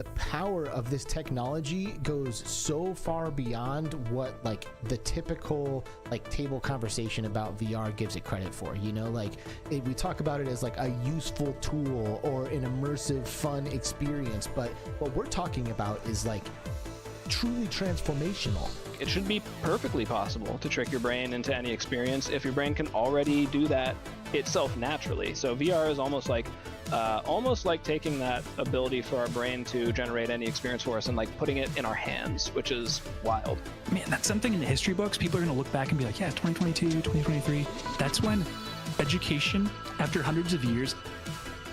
the power of this technology goes so far beyond what like the typical like table conversation about VR gives it credit for. You know, like we talk about it as like a useful tool or an immersive, fun experience, but what we're talking about is like truly transformational. It should be perfectly possible to trick your brain into any experience if your brain can already do that itself naturally. So VR is almost like taking that ability for our brain to generate any experience for us and like putting it in our hands, which is wild. Man, that's something in the history books. People are going to look back and be like, yeah, 2022, 2023. That's when education, after hundreds of years,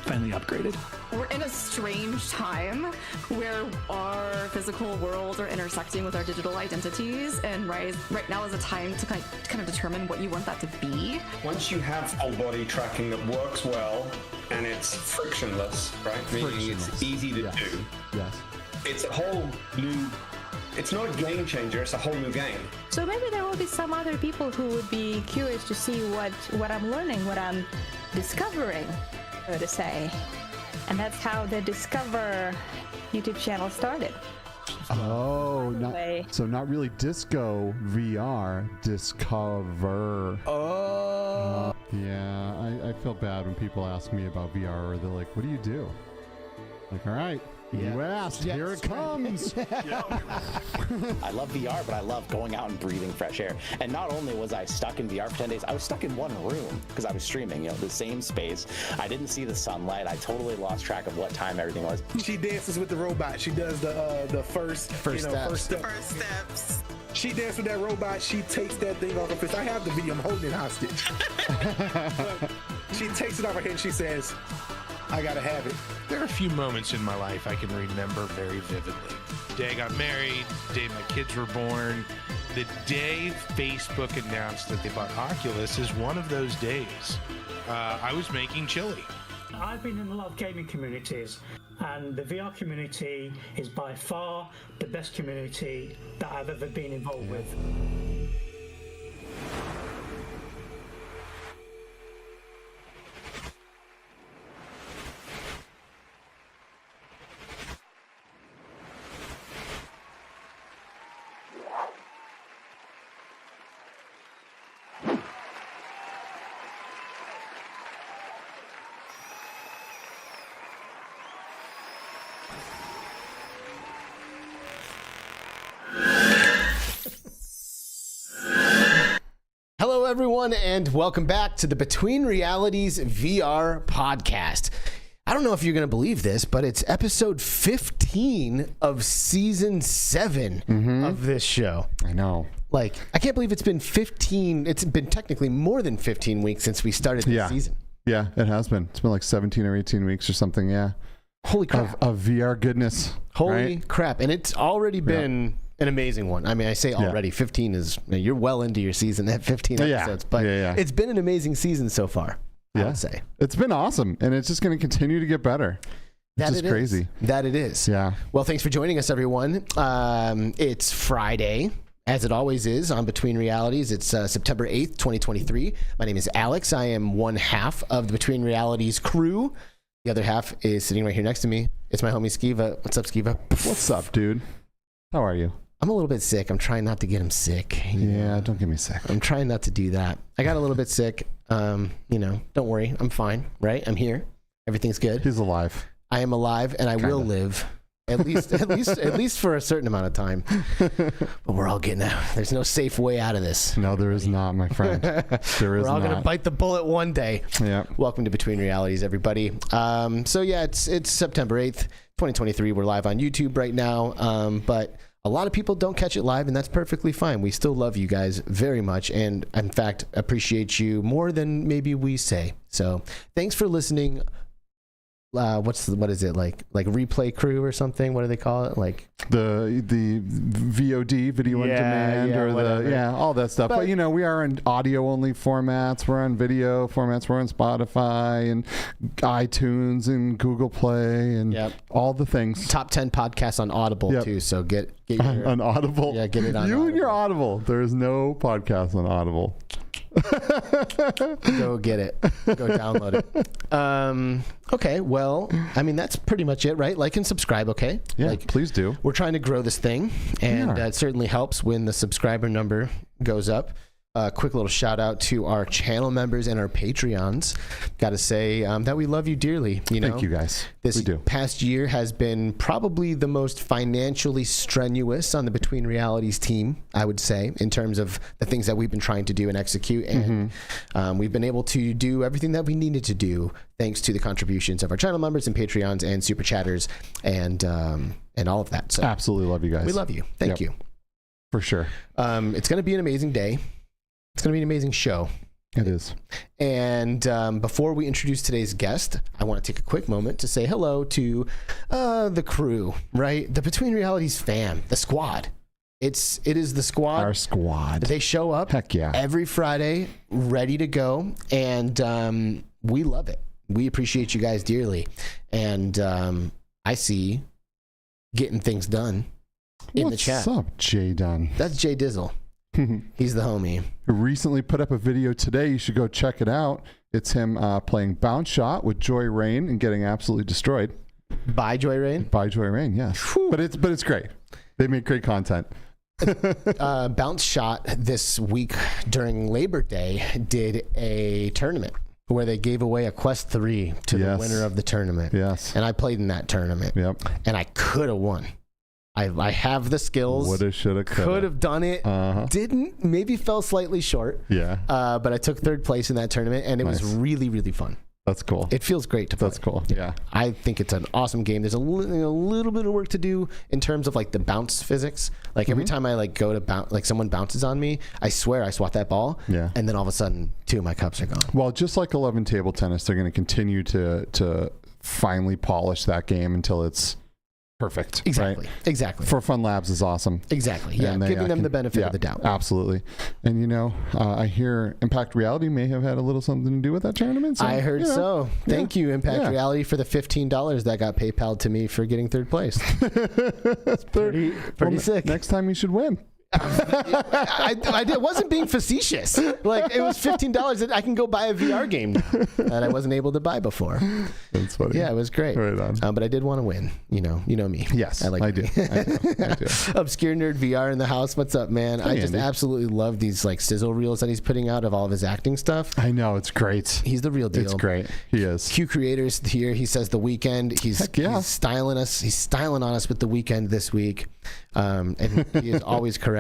finally upgraded. We're in a strange time where our physical worlds are intersecting with our digital identities, and right now is a time to kind of determine what you want that to be. Once you have full body tracking that works well and it's frictionless, right? Meaning it's easy to do. Yes. It's a whole new, it's not a game changer, it's a whole new game. So maybe there will be some other people who would be curious to see what I'm learning, what I'm discovering, so to say. And that's how the Discover YouTube channel started. Oh, not really disco VR, Discover. Oh. Yeah, I feel bad when people ask me about VR, or they're like, what do you do? Like, all right, you asked, here it comes. I love VR, but I love going out and breathing fresh air. And not only was I stuck in VR for 10 days, I was stuck in one room because I was streaming, the same space. I didn't see the sunlight. I totally lost track of what time everything was. She dances with the robot. She does the first steps. She dances with that robot. She takes that thing off her fist. I have the video. I'm holding it hostage. She takes it off her head and she says, I gotta have it. There are a few moments in my life I can remember very vividly. The day I got married, the day my kids were born, the day Facebook announced that they bought Oculus is one of those days. I was making chili. I've been in a lot of gaming communities, and the VR community is by far the best community that I've ever been involved with. Hello, everyone, and welcome back to the Between Realities VR podcast. I don't know if you're going to believe this, but it's episode 15 of season 7 of this show. I know. Like, I can't believe it's been 15. It's been technically more than 15 weeks since we started this season. Yeah, it has been. It's been like 17 or 18 weeks or something. Yeah. Holy crap. Of VR goodness. Holy crap. And it's already been an amazing one. I mean, I say already, 15 is, you're well into your season at 15 episodes, but it's been an amazing season so far, I would say. It's been awesome, and it's just going to continue to get better. It's just crazy. That it is. Yeah. Well, thanks for joining us, everyone. It's Friday, as it always is, on Between Realities. It's September 8th, 2023. My name is Alex. I am one half of the Between Realities crew. The other half is sitting right here next to me. It's my homie Skiva. What's up, Skiva? What's up, dude? How are you? I'm a little bit sick. I'm trying not to get him sick. Yeah, don't get me sick. I'm trying not to do that. I got a little bit sick. Don't worry. I'm fine, right? I'm here. Everything's good. He's alive. I am alive, and I will live. At least for a certain amount of time. But we're all getting out. There's no safe way out of this. No, there is not, my friend. There is not. We're all going to bite the bullet one day. Yeah. Welcome to Between Realities, everybody. It's September 8th, 2023. We're live on YouTube right now. But a lot of people don't catch it live, and that's perfectly fine. We still love you guys very much, and in fact, appreciate you more than maybe we say. So thanks for listening. What is it like replay crew or something? What do they call it? Like the VOD, video on demand, or all that stuff. But we are in audio only formats. We're on video formats. We're on Spotify and iTunes and Google Play and all the things. Top 10 podcasts on Audible too. So get your, on Audible. Yeah, get it on you Audible. And your Audible. There is no podcast on Audible. Go get it. Go download it. Okay, well, I mean, that's pretty much it, right? Like and subscribe, okay? Yeah, please do. We're trying to grow this thing, and it certainly helps when the subscriber number goes up. Quick little shout out to our channel members and our Patreons. Got to say that we love you dearly. Thank you guys. This past year has been probably the most financially strenuous on the Between Realities team, I would say, in terms of the things that we've been trying to do and execute. And we've been able to do everything that we needed to do thanks to the contributions of our channel members and Patreons and super chatters and all of that. So absolutely love you guys. We love you. Thank you. For sure. It's going to be an amazing day. It's going to be an amazing show. It is. And before we introduce today's guest, I want to take a quick moment to say hello to the crew, right? The Between Realities fam, the squad. It is the squad. Our squad. They show up every Friday, ready to go, and we love it. We appreciate you guys dearly. And I see getting things done in the chat. What's up, Jay Dunn? That's Jay Dizzle. He's the homie. Who recently put up a video today. You should go check it out. It's him playing Bounce Shot with Joy Rain and getting absolutely destroyed. By Joy Rain? By Joy Rain, yes. Whew. But it's great. They make great content. Bounce Shot this week during Labor Day did a tournament where they gave away a Quest 3 to the winner of the tournament. Yes. And I played in that tournament. Yep. And I could have won. I have the skills. Woulda, shoulda, could have done it. Didn't. Maybe fell slightly short. Yeah. But I took third place in that tournament, and it was really, really fun. That's cool. It feels great to play. That's cool. Yeah. I think it's an awesome game. There's a little bit of work to do in terms of like the bounce physics. Like every time I like go to bounce, like someone bounces on me, I swear I swat that ball. Yeah. And then all of a sudden, 2 of my cups are gone. Well, just like 11 table tennis, they're going to continue to finally polish that game until it's perfect. Exactly. Right? Exactly. For Fun Labs is awesome. Exactly. Yeah. Giving them the benefit of the doubt. Absolutely. And I hear Impact Reality may have had a little something to do with that tournament. So, I heard so. Thank you, Impact Reality, for the $15 that got PayPal'd to me for getting third place. That's pretty sick. Next time you should win. I wasn't being facetious. Like, it was $15 that I can go buy a VR game that I wasn't able to buy before. That's funny. Yeah, it was great. Right on. But I did want to win. You know me. Yes, I do. Obscure Nerd VR in the house. What's up, man? Hey, I just Andy. absolutely love these like sizzle reels that he's putting out of all of his acting stuff. I know, it's great. He's the real deal. It's great. He is. Q Creators here. He says The Weeknd. He's styling us. He's styling on us with The Weeknd this week. And he is always correct.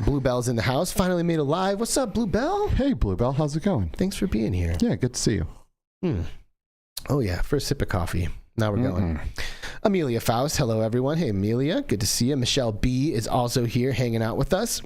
Bluebell's in the house. Finally made it live. What's up, Bluebell? Hey, Bluebell. How's it going? Thanks for being here. Yeah, good to see you. Oh, yeah. First sip of coffee. Now we're going. Amelia Faust. Hello, everyone. Hey, Amelia. Good to see you. Michelle B. is also here hanging out with us.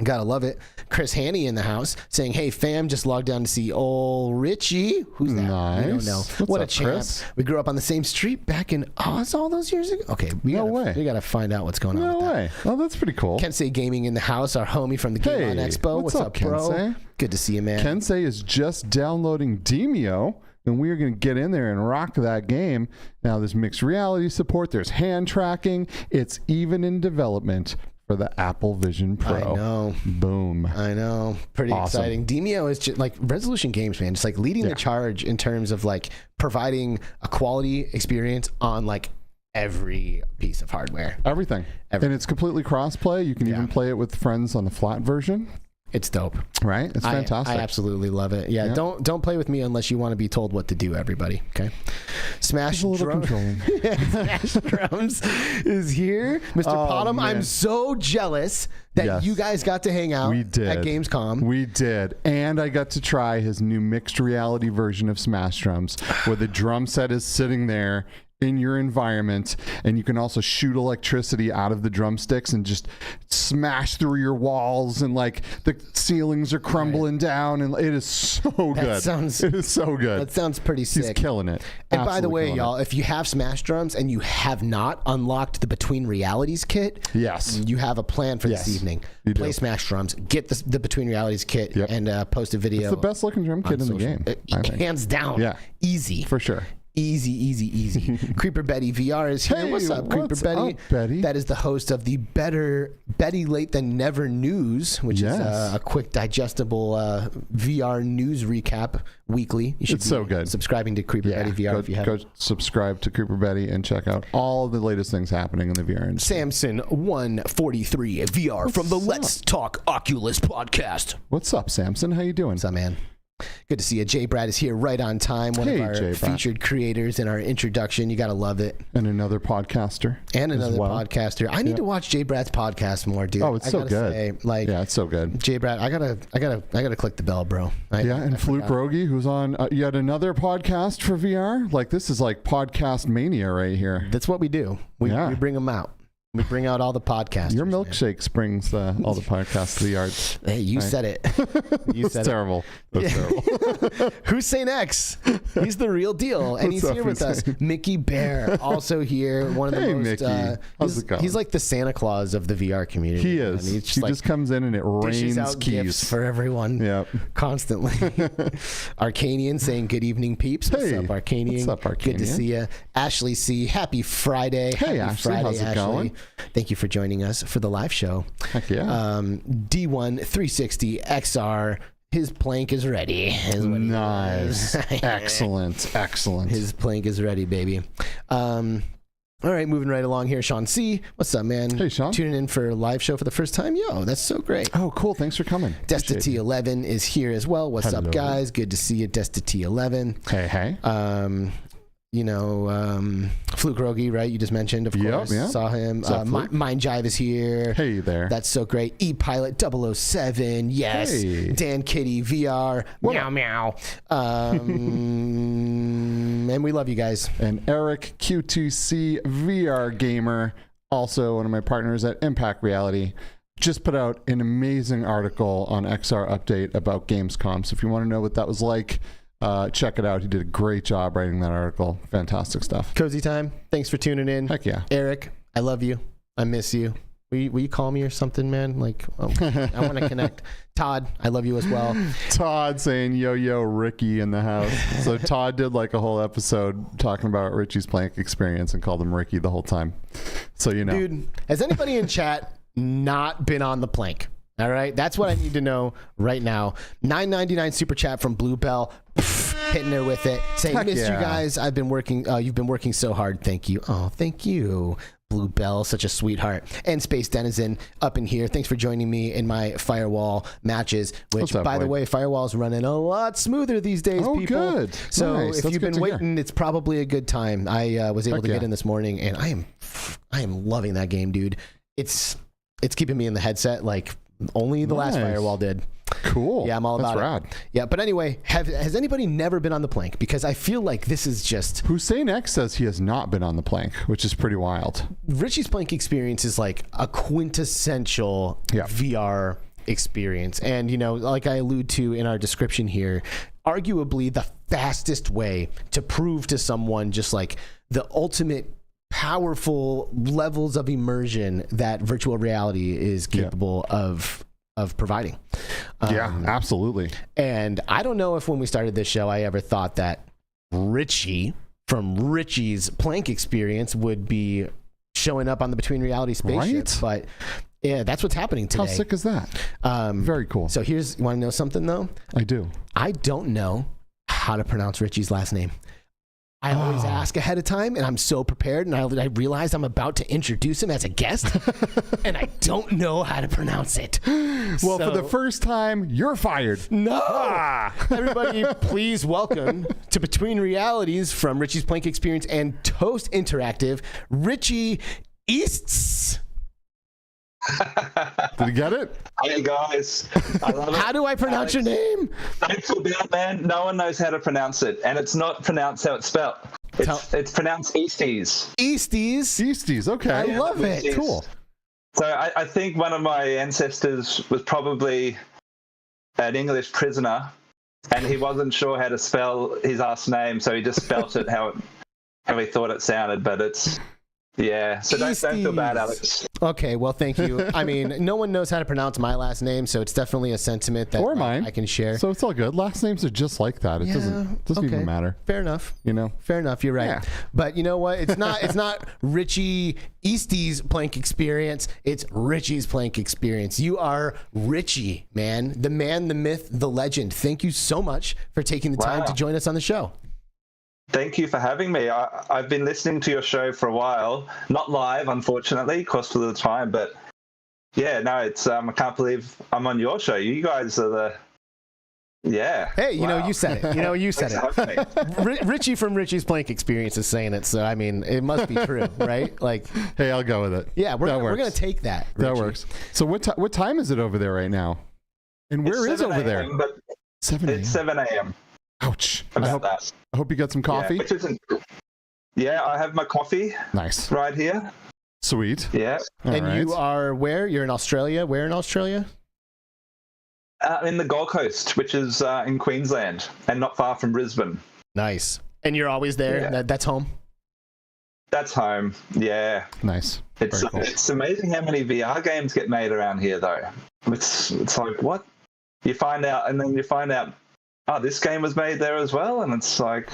Gotta love it. Chris Hanney in the house saying, hey, fam, just logged down to see old Richie. Who's that? Nice. I don't know. What's what up, a champ. Chris? We grew up on the same street back in Oz all those years ago. Okay, we gotta find out what's going on with that. No way. Oh, that's pretty cool. Kensei Gaming in the house, our homie from the Game On Expo. What's up, bro? Kensei? Good to see you, man. Kensei is just downloading Demio, and we are going to get in there and rock that game. Now, there's mixed reality support. There's hand tracking. It's even in development for the Apple Vision Pro. I know. Boom. I know. Pretty exciting. Demio is just like Resolution Games, man. Just like leading the charge in terms of like providing a quality experience on like every piece of hardware. Everything. And it's completely cross-play. You can even play it with friends on the flat version. It's dope. Right? It's fantastic. I absolutely love it. Yeah, don't play with me unless you want to be told what to do, everybody. Okay? Smash Drums. Smash Drums is here. Mr. Potom, I'm so jealous that you guys got to hang out at Gamescom. We did. And I got to try his new mixed reality version of Smash Drums, where the drum set is sitting there in your environment, and you can also shoot electricity out of the drumsticks and just smash through your walls, and like the ceilings are crumbling down, and it is so good. It is so good. That sounds pretty sick. He's killing it. And by the way, y'all, if you have Smash Drums and you have not unlocked the Between Realities kit, you have a plan for this evening. Play Smash Drums, get the Between Realities kit, and post a video. It's the best looking drum kit in the game. Hands down. Yeah. Easy. For sure. Easy. Creeper Betty VR is here. Hey, what's up, Creeper Betty? Up, Betty? That is the host of the Better Betty Late Than Never News, which is a quick, digestible VR news recap weekly. You should it's so good. Subscribing to Creeper Betty VR if you haven't. Go subscribe to Creeper Betty and check out all the latest things happening in the VR industry. Samson 143 VR from the Let's Talk Oculus podcast. What's up, Samson? How you doing? What's up, man? Good to see you. J. Brad is here right on time. One of our featured creators in our introduction. You got to love it. And another podcaster. I need to watch J. Brad's podcast more, dude. Oh, it's so good. Yeah, it's so good. J. Brad, I gotta click the bell, bro. And Fluke Rogi, who's on yet another podcast for VR. Like, this is like podcast mania right here. That's what we do. We bring them out. We bring out all the podcasts. Your milkshake brings all the podcasts to the yard. Hey, you said it. That's terrible. That's terrible. Hussein X. He's the real deal. And he's here with us. Mickey Bear, also here. One of the most... Mickey. How's it going? He's like the Santa Claus of the VR community. He is. He just comes in and it rains out keys. Gifts for everyone. Yep. Constantly. Arcanian saying good evening, peeps. What's up, Arcanian? What's up, Arcanian? Good to see you. Ashley C. Happy Friday. Hey, Happy Ashley. Friday, How's it going? Thank you for joining us for the live show. Heck yeah. D1 360 XR. His plank is ready. Nice. Excellent. His plank is ready, baby. All right, moving right along here. Sean C. What's up, man? Hey, Sean. Tuning in for a live show for the first time. Yo, that's so great. Oh, cool. Thanks for coming. Desta T11 is here as well. What's up, guys? Good to see you, Desta T11. Hey. Fluke Rogi, right? You just mentioned, of course. Yeah. Saw him. Mind Jive is here. Hey there. That's so great. E-Pilot 007. Yes. Hey. Dan Kitty VR. Meow. And we love you guys. And Eric Q2C VR Gamer, also one of my partners at Impact Reality, just put out an amazing article on XR Update about Gamescom. So if you want to know what that was like, check it out. He did a great job writing that article. Fantastic stuff. Cozy time. Thanks for tuning in. Heck yeah. Eric, I love you. I miss you. Will you call me or something, man? Like, I want to connect. Todd, I love you as well. Todd saying, yo, Ricky in the house. So Todd did like a whole episode talking about Richie's plank experience and called him Ricky the whole time. So, you know. Dude, has anybody in chat not been on the plank? All right, that's what I need to know right now. $9.99 super chat from Bluebell, hitting there with it, saying, "Missed you guys. I've been working. You've been working so hard. Thank you. Oh, thank you, Bluebell, such a sweetheart." And Space Denizen up in here. Thanks for joining me in my Firewall matches. Which, by the way, Firewall's running a lot smoother these days. Oh, people. good. So nice. if you've been waiting, it's probably a good time. I was able to get in this morning, and I am loving that game, dude. It's keeping me in the headset like only the last Firewall did. Cool. Yeah, I'm all about That's rad. it. Yeah, but anyway, has anybody never been on the plank? Because I feel like this is just... Hussein X says he has not been on the plank, which is pretty wild. Richie's plank experience is like a quintessential VR experience. And, you know, like I allude to in our description here, arguably the fastest way to prove to someone just like the ultimate powerful levels of immersion that virtual reality is capable of providing. Absolutely. And I don't know if when we started this show, I ever thought that Richie from Richie's plank experience would be showing up on the Between Reality spaceship. Right? But yeah, that's what's happening today. How sick is that? Very cool. So you want to know something though? I do. I don't know how to pronounce Richie's last name. I always ask ahead of time, and I'm so prepared, and I realize I'm about to introduce him as a guest, and I don't know how to pronounce it. Well, for the first time, you're fired. No! Everybody, please welcome to Between Realities from Richie's Plank Experience and Toast Interactive, Richie Eastes. Did you get it? Hey guys, I love it. How do I pronounce your name? Don't feel bad, man. No one knows how to pronounce it, and it's not pronounced how it's spelled. It's pronounced Eastes. Eastes. Okay, I love it. Eastes. Cool. So I think one of my ancestors was probably an English prisoner, and he wasn't sure how to spell his last name, so he just spelt it how he thought it sounded. But it's. Yeah, so don't feel bad, Alex. Okay, well, thank you. I mean, no one knows how to pronounce my last name, so it's definitely a sentiment that or mine. I can share. So it's all good. Last names are just like that. It doesn't even matter. Fair enough. You know. Fair enough. You're right. Yeah. But you know what? It's not Richie Eastes' Plank Experience. It's Richie's Plank Experience. You are Richie, man, the myth, the legend. Thank you so much for taking the time to join us on the show. Thank you for having me. I've been listening to your show for a while, not live, unfortunately, cost of the time, but yeah, no, it's I can't believe I'm on your show. You guys are the Hey, you know, you said it. You said it. Richie from Richie's Plank Experience is saying it, so I mean, it must be true, right? Like, hey, I'll go with it. Yeah, we're gonna take that. Richie. That works. So what time is it over there right now? And where is over there? 7 a.m. It's 7 a.m. Ouch. I hope you got some coffee. Yeah, I have my coffee. Nice. Right here. Sweet. Yeah. You are where? You're in Australia. Where in Australia? In the Gold Coast, which is in Queensland, and not far from Brisbane. Nice. And you're always there? Yeah. That's home? That's home, yeah. Nice. It's amazing how many VR games get made around here, though. It's like, what? You find out, and then you find out, oh, this game was made there as well, and it's like...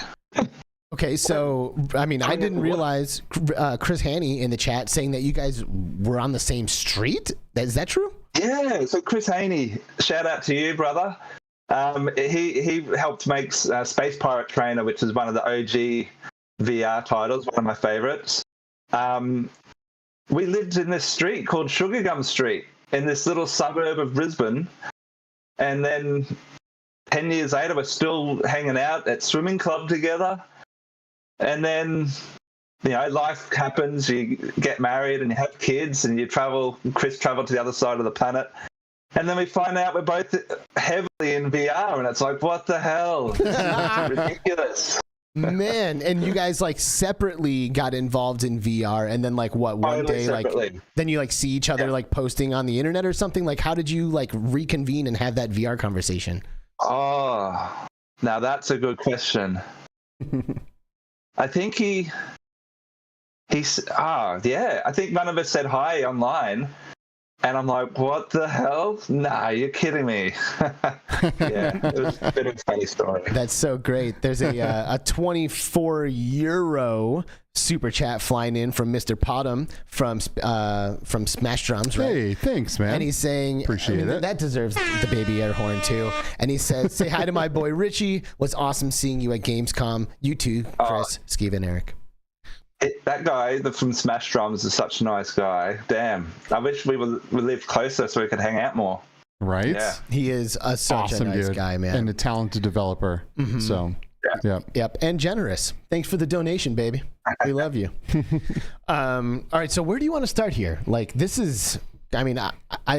Okay, so, I mean, I didn't realize Chris Hanney in the chat saying that you guys were on the same street. Is that true? Yeah, so Chris Hanney, shout out to you, brother. He helped make Space Pirate Trainer, which is one of the OG VR titles, one of my favorites. We lived in this street called Sugargum Street in this little suburb of Brisbane, and then 10 years later, we're still hanging out at swimming club together. And then, you know, life happens. You get married and you have kids and you travel. Chris traveled to the other side of the planet. And then we find out we're both heavily in VR. And it's like, what the hell? This is ridiculous. Man, and you guys like separately got involved in VR, and then like what, one day separately. Like then you like see each other like posting on the internet or something? Like how did you like reconvene and have that VR conversation? Oh, now that's a good question. I think I think one of us said hi online, and I'm like, what the hell? Nah, you're kidding me. Yeah, it was a bit of a funny story. That's so great. There's a 24 euro super chat flying in from Mr. Potom from Smash Drums, right? Hey, thanks, man. And he's saying, appreciate it. That deserves the baby air horn too. And he says, say hi to my boy Richie. Was awesome seeing you at Gamescom. You too, Chris, Steve, and Eric. That guy from Smash Drums is such a nice guy. Damn. I wish we lived closer so we could hang out more. Right? Yeah. He is such a nice guy, man. And a talented developer. Mm-hmm. So, Yep. And generous. Thanks for the donation, baby. We love you. All right. So where do you want to start here? Like, this is... I mean, I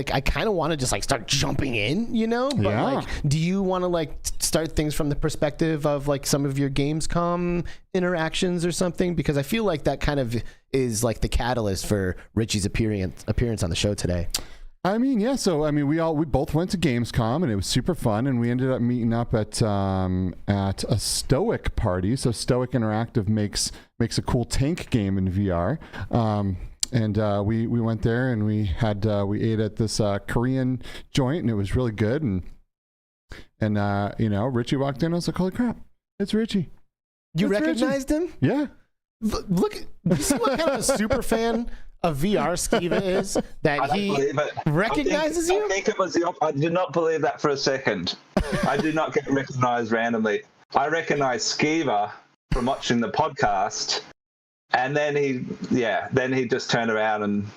kind of want to just like start jumping in, you know? But like, do you want to like start things from the perspective of like some of your Gamescom interactions or something? Because I feel like that kind of is like the catalyst for Richie's appearance on the show today. I mean, yeah. So I mean, we both went to Gamescom and it was super fun, and we ended up meeting up at a Stoic party. So Stoic Interactive makes a cool tank game in VR. And we went there and we ate at this Korean joint, and it was really good. And you know, Richie walked in. I was like, holy crap, it's Richie. You recognized him? Yeah. Look, you see what kind of a super fan of VR Skiva is, that he recognizes you? I think it was I did not believe that for a second. I did not get recognized randomly. I recognized Skiva from watching the podcast. And then he just turned around and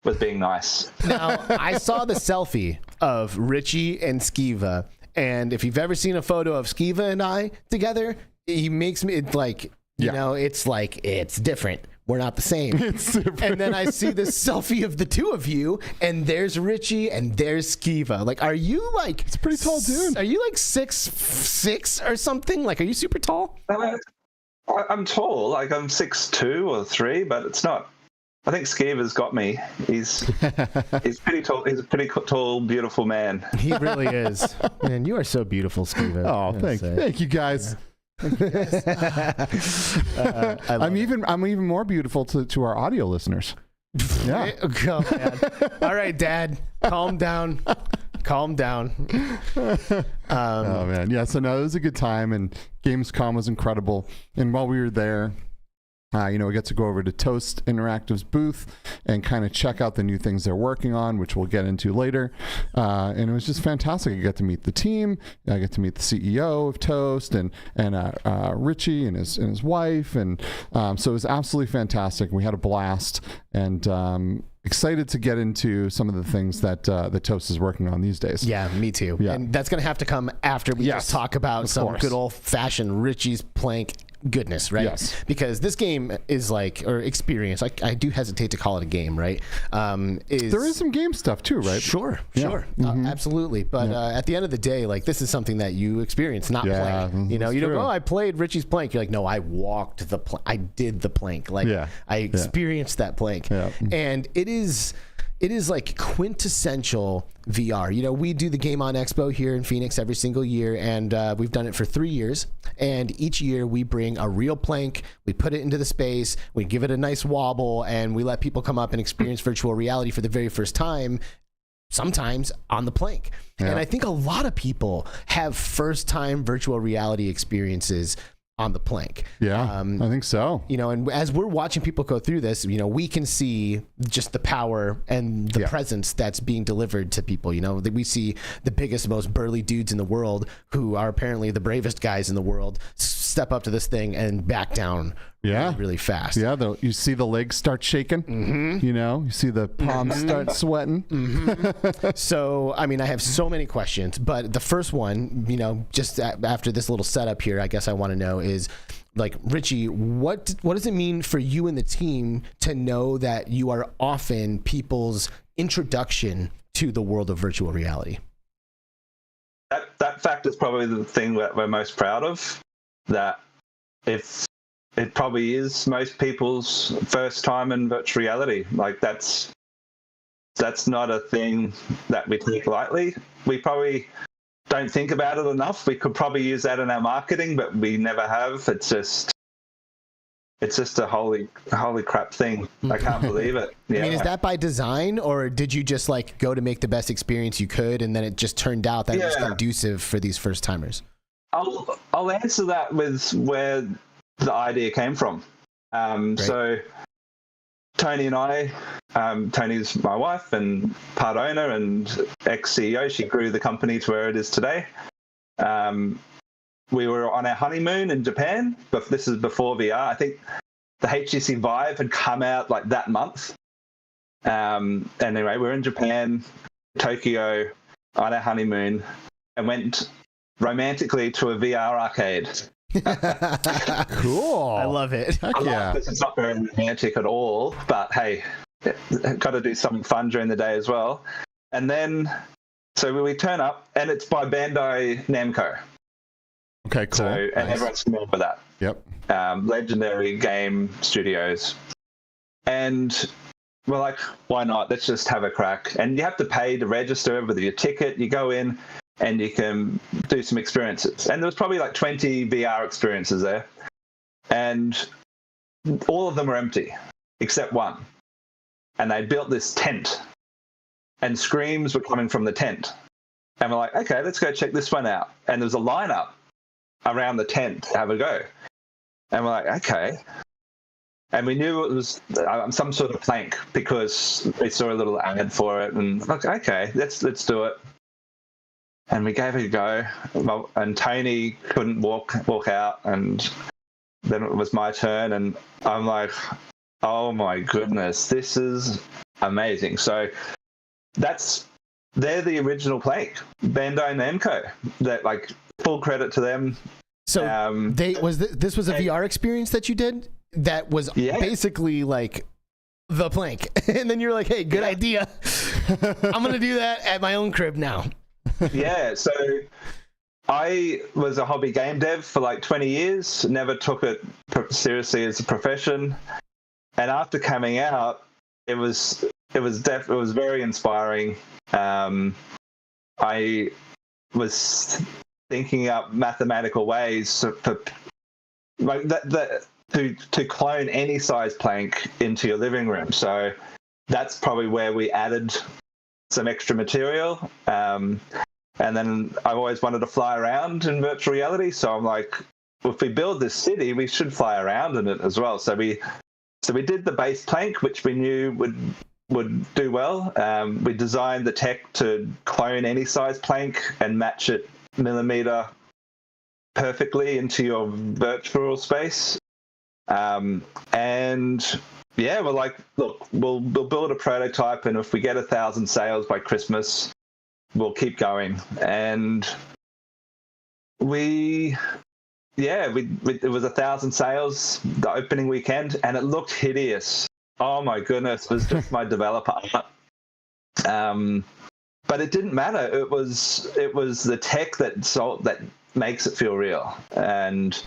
was being nice. Now, I saw the selfie of Richie and Skiva, and if you've ever seen a photo of Skiva and I together, he makes me like, you know, it's like, it's different. We're not the same. It's different. And then I see this selfie of the two of you, and there's Richie and there's Skiva. Like, are you like... It's a pretty tall dude. Are you like 6'6" or something? Like, are you super tall? I'm tall, like I'm 6'2" or 3, but it's not. I think Skiva's got me. He's pretty tall. He's a pretty tall, beautiful man. He really is. Man, you are so beautiful, Skiva. Oh, thank you guys. I'm even more beautiful to our audio listeners. Yeah. Oh, man. All right, Dad, calm down. Calm down. Oh man, yeah. So no, it was a good time, and Gamescom was incredible. And while we were there, we get to go over to Toast Interactive's booth and kind of check out the new things they're working on, which we'll get into later. And it was just fantastic. I got to meet the team. I got to meet the CEO of Toast and Richie and his wife. And so it was absolutely fantastic. We had a blast, and excited to get into some of the things that the Toast is working on these days. Yeah, me too. Yeah. And that's going to have to come after we just talk about some good old-fashioned Richie's Plank goodness, right? Yes. Because this game is experience. I do hesitate to call it a game, right? There is some game stuff too, right? Sure. Mm-hmm. Absolutely. But at the end of the day, this is something that you experience, not play. You don't go, I played Richie's Plank. You're like, no, I walked the plank. I did the plank. I experienced that plank. Yeah. And it is like quintessential VR. We do the Game On Expo here in Phoenix every single year, and we've done it for 3 years. And each year we bring a real plank, we put it into the space, we give it a nice wobble, and we let people come up and experience virtual reality for the very first time, sometimes on the plank. Yeah. And I think a lot of people have first-time virtual reality experiences on the plank. Yeah, I think so. And as we're watching people go through this, we can see just the power and the presence that's being delivered to people. That we see the biggest, most burly dudes in the world, who are apparently the bravest guys in the world, step up to this thing and back down really fast. Yeah, you see the legs start shaking. Mm-hmm. You see the palms start sweating. Mm-hmm. So, I have so many questions, but the first one, just after this little setup here, I guess I want to know is, Richie, what does it mean for you and the team to know that you are often people's introduction to the world of virtual reality? That fact is probably the thing that we're most proud of, that if it probably is most people's first time in virtual reality. That's not a thing that we take lightly. We probably don't think about it enough. We could probably use that in our marketing, but we never have. It's just a holy crap thing. I can't believe it. Yeah. Is that by design, or did you just go to make the best experience you could, and then it just turned out that it was conducive for these first timers? I'll answer that with where the idea came from. So Tony and I, Tony's my wife and part owner and ex-CEO. She grew the company to where it is today. We were on our honeymoon in Japan, but this is before VR. I think the HTC Vive had come out that month. And anyway, we're in Japan, Tokyo, on our honeymoon, and went romantically to a VR arcade. Cool. I love it. It's not very romantic at all, but hey, got to do something fun during the day as well. And then, so we turn up, and it's by Bandai Namco. Okay, cool. So, and everyone's familiar with that. Yep. Legendary game studios. And we're like, why not? Let's just have a crack. And you have to pay to register with your ticket. You go in, and you can do some experiences. And there was probably 20 VR experiences there. And all of them were empty, except one. And they built this tent. And screams were coming from the tent. And we're like, okay, let's go check this one out. And there was a lineup around the tent to have a go. And we're like, okay. And we knew it was some sort of plank because we saw a little ad for it. And like, okay, let's do it. And we gave it a go, and Tony couldn't walk out, and then it was my turn, and I'm like, oh my goodness, this is amazing. So they're the original plank, Bandai Namco. That full credit to them. So this was a VR experience that you did that was basically the plank, and then you're like, hey, good idea. I'm gonna do that at my own crib now. Yeah, so I was a hobby game dev for 20 years, never took it seriously as a profession. And after coming out, it was very inspiring. I was thinking up mathematical ways to clone any size plank into your living room. So that's probably where we added some extra material. And then I've always wanted to fly around in virtual reality, so I'm like, if we build this city, we should fly around in it as well. So we did the base plank, which we knew would do well. We designed the tech to clone any size plank and match it millimeter perfectly into your virtual space. And yeah, we're like, look, we'll build a prototype, and if we get 1,000 sales by Christmas, we'll keep going. And it was 1,000 sales the opening weekend, and it looked hideous. Oh my goodness, it was just my developer art. But it didn't matter. It was the tech that makes it feel real. And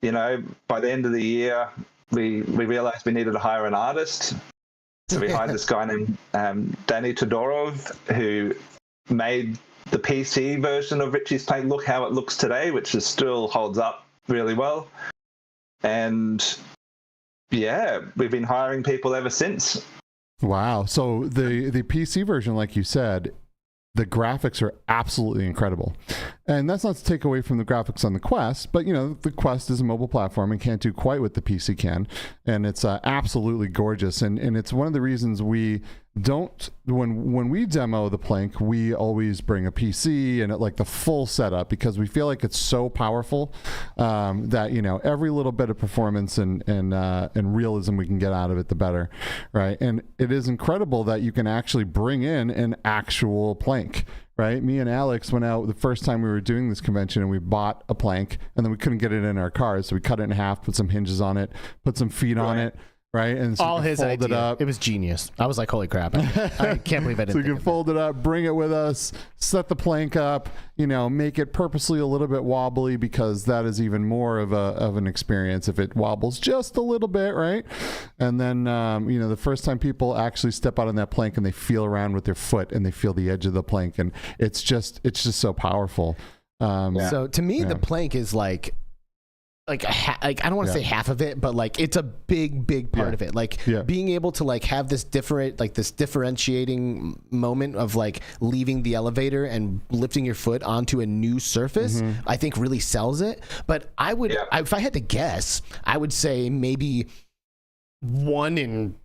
you know, by the end of the year, we realized we needed to hire an artist. So we hired this guy named Danny Todorov, who made the PC version of Richie's Plank look how it looks today, which is still holds up really well. And yeah, we've been hiring people ever since. Wow. So the PC version, like you said, the graphics are absolutely incredible. And that's not to take away from the graphics on the Quest, but you know, the Quest is a mobile platform and can't do quite what the PC can. And it's absolutely gorgeous. And it's one of the reasons we don't, when we demo the Plank, we always bring a PC and like the full setup, because we feel like it's so powerful that, you know, every little bit of performance and realism we can get out of it, the better, right? And it is incredible that you can actually bring in an actual Plank, right? Me and Alex went out the first time we were doing this convention, and we bought a Plank, and then we couldn't get it in our cars, so we cut it in half, put some hinges on it, put some feet on it, right? And so all his idea. It up. It was genius. I was like, holy crap. I can't believe I didn't. So you can fold it up, bring it with us, set the Plank up, you know, make it purposely a little bit wobbly, because that is even more of an experience if it wobbles just a little bit, right? And then, you know, the first time people actually step out on that Plank and they feel around with their foot and they feel the edge of the Plank, and it's just so powerful. So to me, the Plank is like I don't want to say half of it, but like it's a big part of it. Like being able to like have this differentiating moment of like leaving the elevator and lifting your foot onto a new surface, I think really sells it. But I would, if I had to guess, I would say maybe 1 in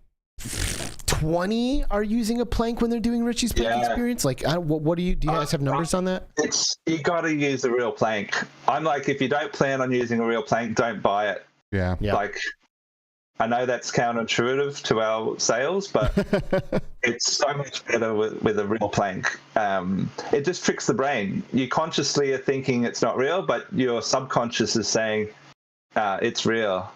20 are using a Plank when they're doing Richie's Plank experience. Like, what do you guys have numbers on that? You got to use a real Plank. I'm like, if you don't plan on using a real Plank, don't buy it. Yeah. Like, I know that's counterintuitive to our sales, but it's so much better with a real Plank. It just tricks the brain. You consciously are thinking it's not real, but your subconscious is saying it's real.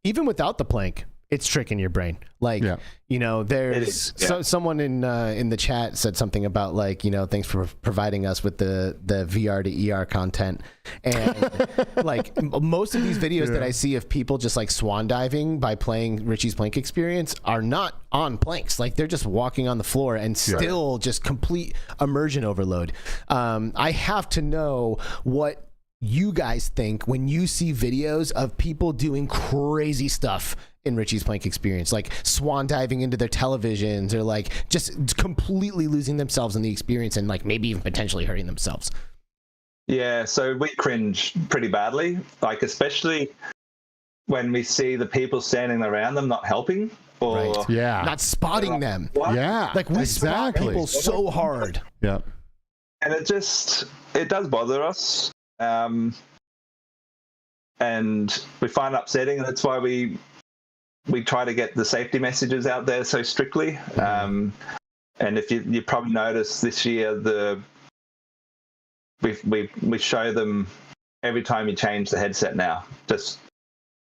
Even without the Plank, it's tricking your brain. Like, you know, there's someone in the chat said something about like, you know, thanks for providing us with the VR to ER content. And like most of these videos that I see of people just like swan diving by playing Richie's Plank experience are not on planks. Like they're just walking on the floor and still just complete immersion overload. I have to know what you guys think when you see videos of people doing crazy stuff in Richie's Plank experience, like swan diving into their televisions, or like just completely losing themselves in the experience and like maybe even potentially hurting themselves. Yeah, so we cringe pretty badly, like especially when we see the people standing around them not helping or not spotting them. What? Like we spot people so hard. And it does bother us. And we find it upsetting, and that's why we try to get the safety messages out there so strictly. And if you probably noticed this year, we show them every time you change the headset now. Just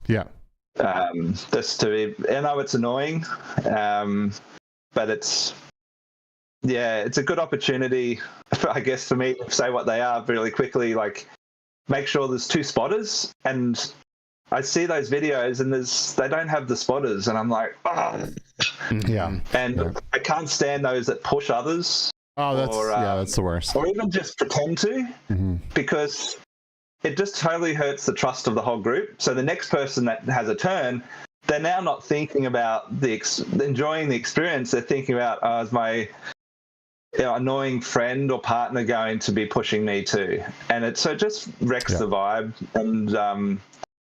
to be, I know it's annoying, but it's a good opportunity, I guess, for me to say what they are really quickly. Like, make sure there's 2 spotters, and I see those videos and they don't have the spotters, and I'm like, oh. And I can't stand those that push others. Oh, that's the worst. Or even just pretend to, because it just totally hurts the trust of the whole group. So the next person that has a turn, they're now not thinking about enjoying the experience. They're thinking about, is my annoying friend or partner going to be pushing me too? And it just wrecks the vibe. And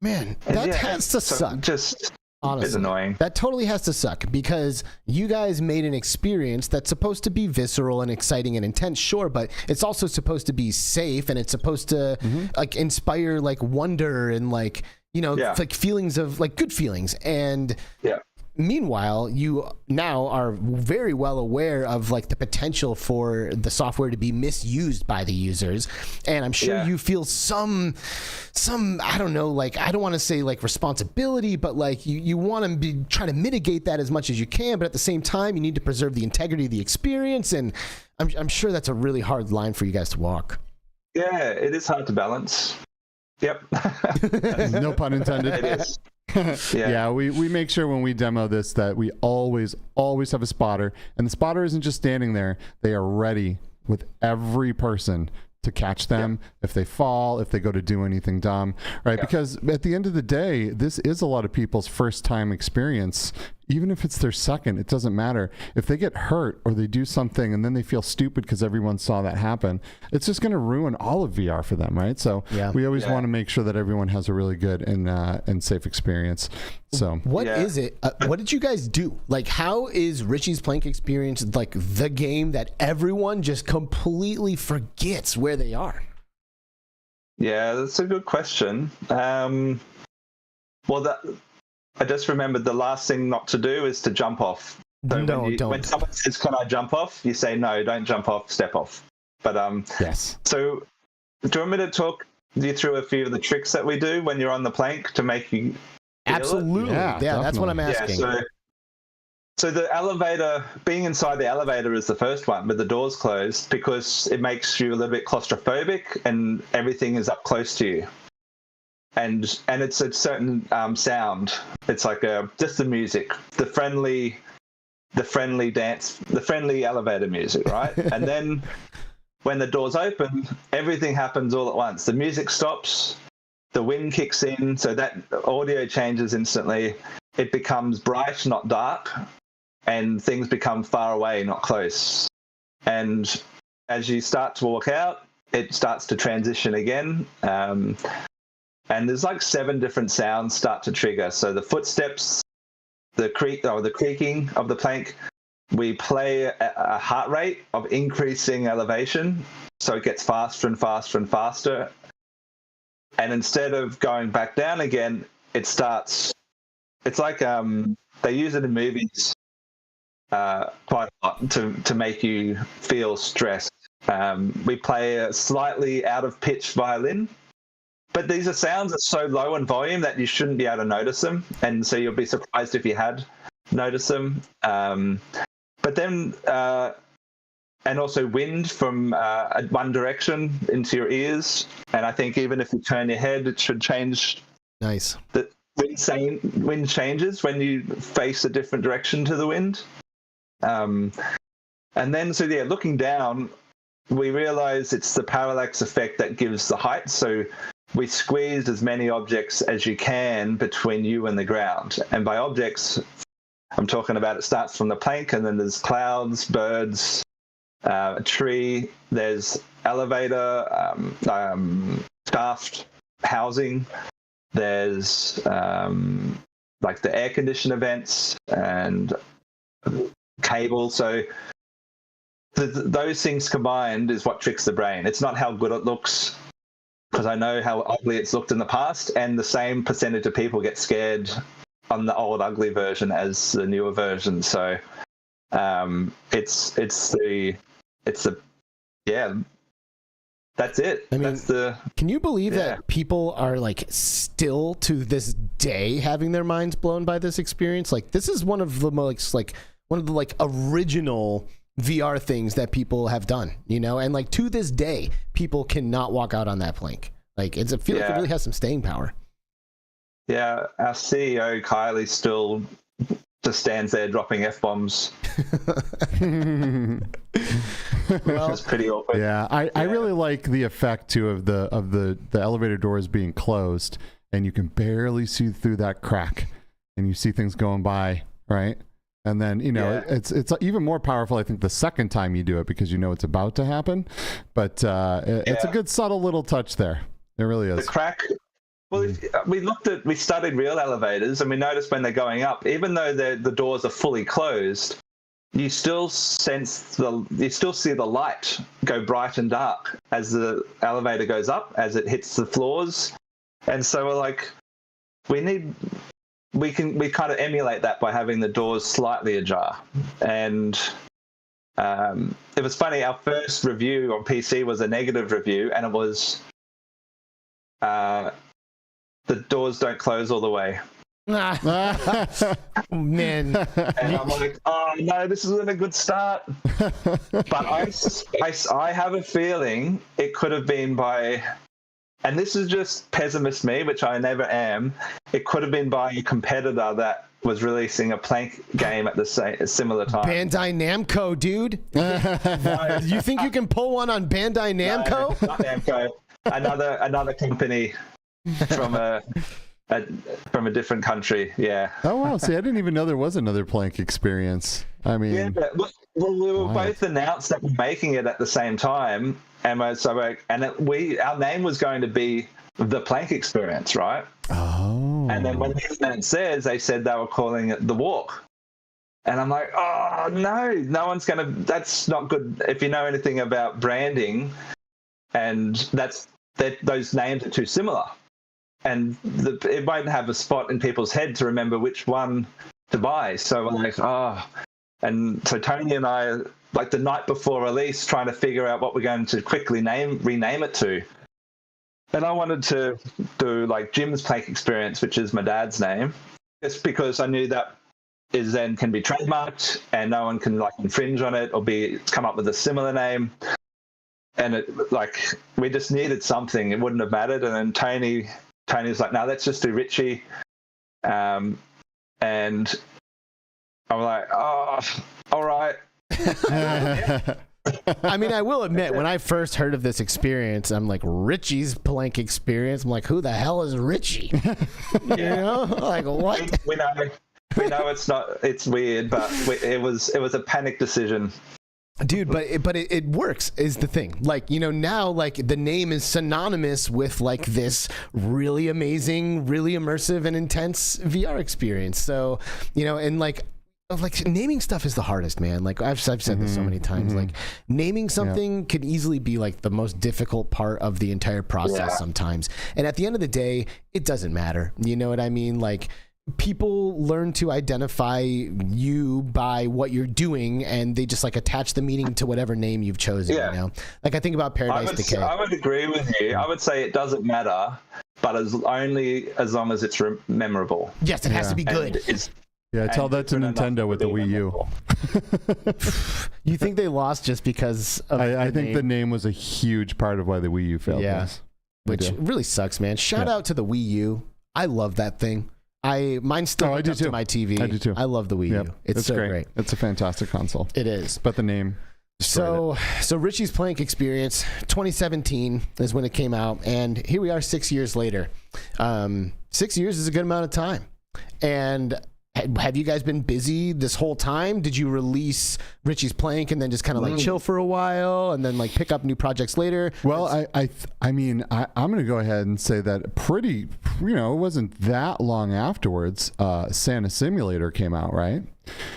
man, that has to suck. Just honestly, it's annoying. That totally has to suck, because you guys made an experience that's supposed to be visceral and exciting and intense, sure, but it's also supposed to be safe, and it's supposed to like inspire like wonder and like, like feelings of like good feelings. And meanwhile, you now are very well aware of like the potential for the software to be misused by the users, and I'm sure you feel some I don't know, like I don't want to say like responsibility, but like you want to be trying to mitigate that as much as you can, but at the same time you need to preserve the integrity of the experience, and I'm sure that's a really hard line for you guys to walk. Yeah, it is hard to balance. Yep. No pun intended. It is. Yeah, we make sure when we demo this that we always have a spotter, and the spotter isn't just standing there. They are ready with every person to catch them if they fall, if they go to do anything dumb, right? Because at the end of the day, this is a lot of people's first time experience. Even if it's their second, it doesn't matter. If they get hurt or they do something and then they feel stupid because everyone saw that happen, it's just going to ruin all of VR for them, right? So we always want to make sure that everyone has a really good and safe experience. So what is it? What did you guys do? Like, how is Richie's Plank experience like the game that everyone just completely forgets where they are? Yeah, that's a good question. I just remembered the last thing not to do is to jump off. So don't. When someone says, "Can I jump off?" you say, "No, don't jump off. Step off." But yes. So, do you want me to talk you through a few of the tricks that we do when you're on the plank to make you feel absolutely? It? Yeah, that's what I'm asking. Yeah, so the elevator, being inside the elevator is the first one with the doors closed, because it makes you a little bit claustrophobic and everything is up close to you. And it's a certain sound. It's like just the music, the friendly dance, the friendly elevator music, right? And then when the doors open, everything happens all at once. The music stops, the wind kicks in, so that audio changes instantly. It becomes bright, not dark, and things become far away, not close. And as you start to walk out, it starts to transition again. And there's like 7 different sounds start to trigger. So the footsteps, the creaking of the plank. We play a heart rate of increasing elevation, so it gets faster and faster and faster. And instead of going back down again, it starts. It's like they use it in movies quite a lot to make you feel stressed. We play a slightly out of pitch violin. But these are sounds that are so low in volume that you shouldn't be able to notice them. And so you'll be surprised if you had noticed them. But then, and also wind from one direction into your ears. And I think even if you turn your head, it should change. Nice. The wind changes when you face a different direction to the wind. And then, looking down, we realize it's the parallax effect that gives the height. So we squeezed as many objects as you can between you and the ground. And by objects, I'm talking about it starts from the plank, and then there's clouds, birds, a tree, there's elevator, shaft, housing, there's like the air conditioner vents and cable. So those things combined is what tricks the brain. It's not how good it looks, because I know how ugly it's looked in the past, and the same percentage of people get scared on the old ugly version as the newer version. So it's that's it. I mean, can you believe that people are like still to this day having their minds blown by this experience? Like, this is one of the most original VR things that people have done, and like to this day, people cannot walk out on that plank. Like, I feel like it really has some staying power. Yeah, our CEO Kylie still just stands there dropping F-bombs. Which is pretty awkward. Yeah, I really like the effect too of the elevator doors being closed, and you can barely see through that crack. and you see things going by, right? And then, you know, it's even more powerful, I think, the second time you do it because you know it's about to happen. But it's a good subtle little touch there. It really is. The crack. Well, we studied real elevators, and we noticed when they're going up, even though the doors are fully closed, you still see the light go bright and dark as the elevator goes up, as it hits the floors. And so we're like, we kind of emulate that by having the doors slightly ajar. And it was funny, our first review on PC was a negative review, and it was the doors don't close all the way. Man. And I'm like, oh no, this isn't a good start. But I have a feeling it could have been by, and this is just pessimist me, which I never am, it could have been by a competitor that was releasing a plank game at the similar time. Bandai Namco, dude. No. You think you can pull one on Bandai Namco? No, not Namco. Another company from a different country. Yeah. Oh wow! See, I didn't even know there was another plank experience. I mean, yeah. Well, we were both announced that we're making it at the same time, and our name was going to be the plank experience, right? Oh. And then when the internet says, they said they were calling it the walk. And I'm like, oh no one's gonna. That's not good. If you know anything about branding, and those names are too similar, and it won't have a spot in people's head to remember which one to buy. So I'm like, oh. And so Tony and I, like the night before release, trying to figure out what we're going to quickly rename it to. And I wanted to do like Jim's Plank Experience, which is my dad's name, just because I knew that can be trademarked and no one can like infringe on it or come up with a similar name. And we just needed something. It wouldn't have mattered. And then Tony's like, no, let's just do Richie. And I'm like, oh, all right. I mean, I will admit, when I first heard of this experience, I'm like, Richie's Plank Experience. I'm like, who the hell is Richie? You know, like what? We know it's weird, but it was a panic decision. Dude, but it works is the thing. Like, you know, now like the name is synonymous with like this really amazing, really immersive and intense VR experience. So, you know, and like naming stuff is the hardest, man. Like I've said this so many times. Like naming something could easily be like the most difficult part of the entire process sometimes. And at the end of the day, it doesn't matter. You know what I mean? Like people learn to identify you by what you're doing, and they just like attach the meaning to whatever name you've chosen. You know, like I think about Paradise Decay. I would agree with you. I would say it doesn't matter, but only as long as it's memorable. Yes, it has to be good. Yeah, tell that to Nintendo with the Wii U. You think they lost just because of I think the name was a huge part of why the Wii U failed. Yeah, which really sucks, man. Shout out to the Wii U. I love that thing. Mine still hooked up to my TV. I do too. I love the Wii U. It's so great. It's a fantastic console. It is. But the name. So Richie's Plank Experience, 2017 is when it came out, and here we are 6 years later. 6 years is a good amount of time. And have you guys been busy this whole time? Did you release Richie's Plank and then just kind of like chill for a while and then like pick up new projects later? Well, I mean, I'm going to go ahead and say that it wasn't that long afterwards, Santa Simulator came out, right?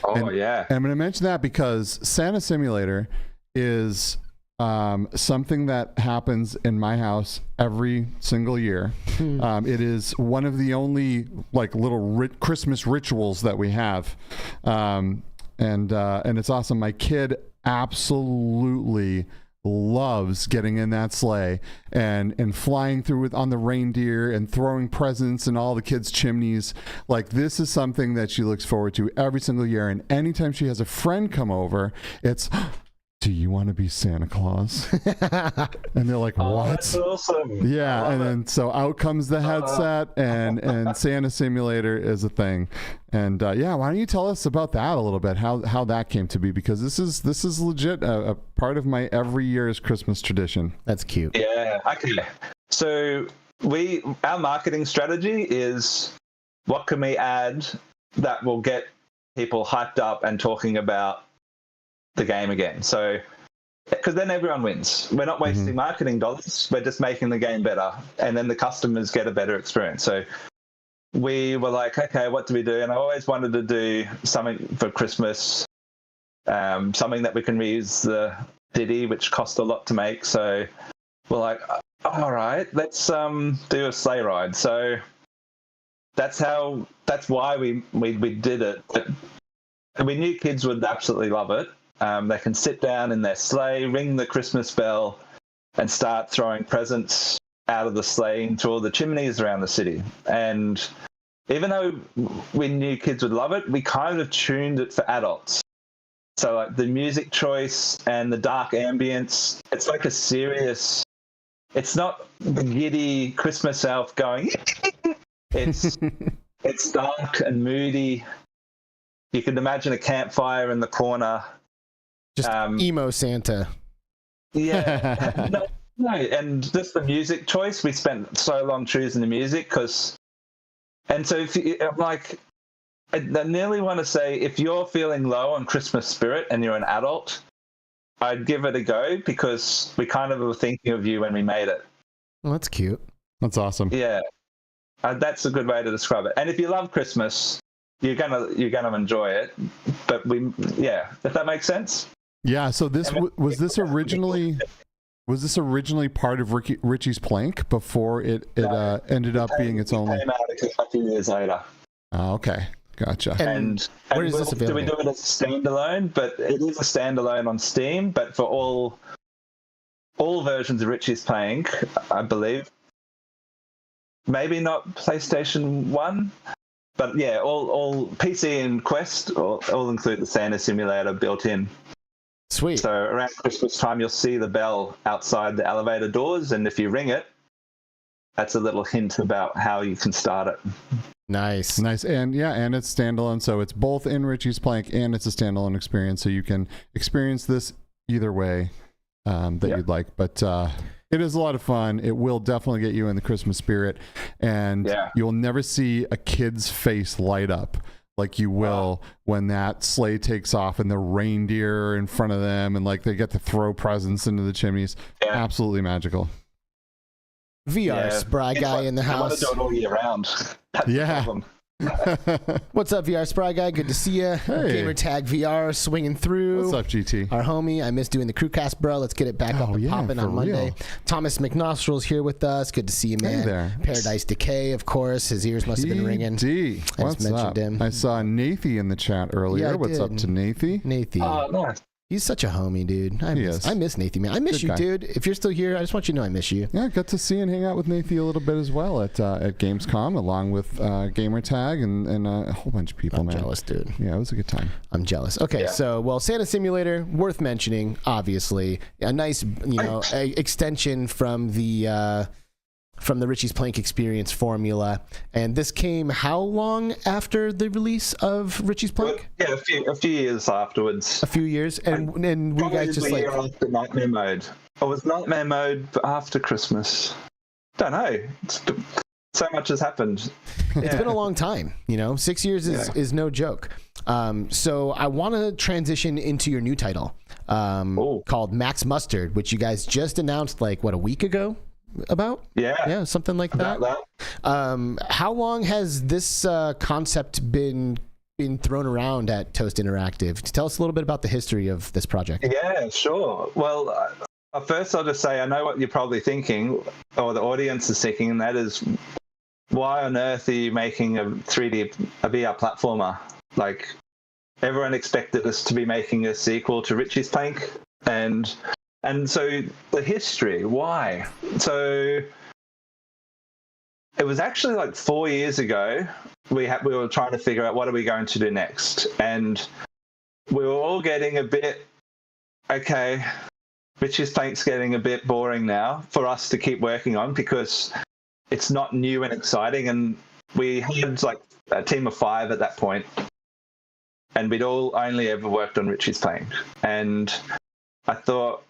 Oh, yeah. And I'm going to mention that because Santa Simulator is something that happens in my house every single year. It is one of the only like little Christmas rituals that we have, and it's awesome. My kid absolutely loves getting in that sleigh and flying through on the reindeer and throwing presents in all the kids' chimneys. Like, this is something that she looks forward to every single year, and anytime she has a friend come over, it's, do you want to be Santa Claus? And they're like, what? That's awesome. Yeah, and then so out comes the headset, and Santa Simulator is a thing. And why don't you tell us about that a little bit? How that came to be, because this is legit a part of my every year's Christmas tradition. That's cute. Yeah. Okay. So our marketing strategy is what can we add that will get people hyped up and talking about the game again? So, because then everyone wins. We're not wasting marketing dollars. We're just making the game better, and then the customers get a better experience. So we were like, okay, what do we do? And I always wanted to do something for Christmas, something that we can reuse the Diddy, which cost a lot to make. So we're like, all right, let's do a sleigh ride. So that's why we did it. But we knew kids would absolutely love it. They can sit down in their sleigh, ring the Christmas bell, and start throwing presents out of the sleigh into all the chimneys around the city. And even though we knew kids would love it, we kind of tuned it for adults. So like the music choice and the dark ambience, it's like a serious, it's not the giddy Christmas elf going, it's dark and moody. You could imagine a campfire in the corner. Just emo Santa. Yeah. No, and just the music choice, we spent so long choosing the music and so if you, like, I nearly want to say, if you're feeling low on Christmas spirit and you're an adult, I'd give it a go, because we kind of were thinking of you when we made it. Well, that's cute. That's awesome. Yeah. That's a good way to describe it. And if you love Christmas, you're gonna enjoy it. But if that makes sense. Yeah. So was this originally part of Richie's Plank before it ended up being its own? It came out a few years later. Oh, okay, gotcha. And where is this available? We do it as a standalone, but it is a standalone on Steam. But for all versions of Richie's Plank, I believe, maybe not PlayStation 1. But yeah, all PC and Quest all include the Santa simulator built in. Sweet. So around Christmas time, you'll see the bell outside the elevator doors, and if you ring it, that's a little hint about how you can start it. Nice. And and it's standalone, so it's both in Richie's Plank and it's a standalone experience, so you can experience this either way you'd like. But it is a lot of fun. It will definitely get you in the Christmas spirit, and you'll never see a kid's face light up like you will when that sleigh takes off and the reindeer in front of them, and like they get to throw presents into the chimneys. Absolutely magical. VR spry guy in the house. I want to do it all year round. That's the problem. What's up, VR spry guy? Good to see you. Hey. Gamer Tag VR swinging through. What's up, GT? Our homie. I miss doing the crewcast, bro. Let's get it back up and popping on Monday. Real. Thomas McNostrils here with us. Good to see you, man. Hey there. Paradise Decay, of course. His ears must have been ringing. What's up? I saw Nathy in the chat earlier. Yeah, What's up to Nathy? Nathy. Oh, nice. He's such a homie, dude. I miss Nathy, man. I miss you, dude. If you're still here, I just want you to know I miss you. Yeah, I got to see and hang out with Nathy a little bit as well at Gamescom, along with Gamertag and a whole bunch of people, man. I'm jealous, dude. Yeah, it was a good time. I'm jealous. Okay, so, Santa Simulator, worth mentioning, obviously. A nice, extension from the Richie's Plank experience formula. And this came how long after the release of Richie's Plank? Yeah, a few years afterwards. A few years? And we guys just like... after Nightmare Mode. It was Nightmare Mode after Christmas. Don't know. So much has happened. It's been a long time. 6 years is no joke. So I want to transition into your new title called Max Mustard, which you guys just announced a week ago? About something like that. How long has this concept been thrown around at Toast Interactive? Tell us a little bit about the history of this project. Yeah, sure. Well, first I'll just say I know what you're probably thinking, or the audience is thinking, and that is, why on earth are you making a VR platformer? Like, everyone expected us to be making a sequel to Richie's Plank, and so the history, why? So it was actually 4 years ago. We were trying to figure out what are we going to do next, and we were all getting a bit, Richie's Plank's getting a bit boring now for us to keep working on, because it's not new and exciting. And we had a team of 5 at that point, and we'd all only ever worked on Richie's Plank. And I thought,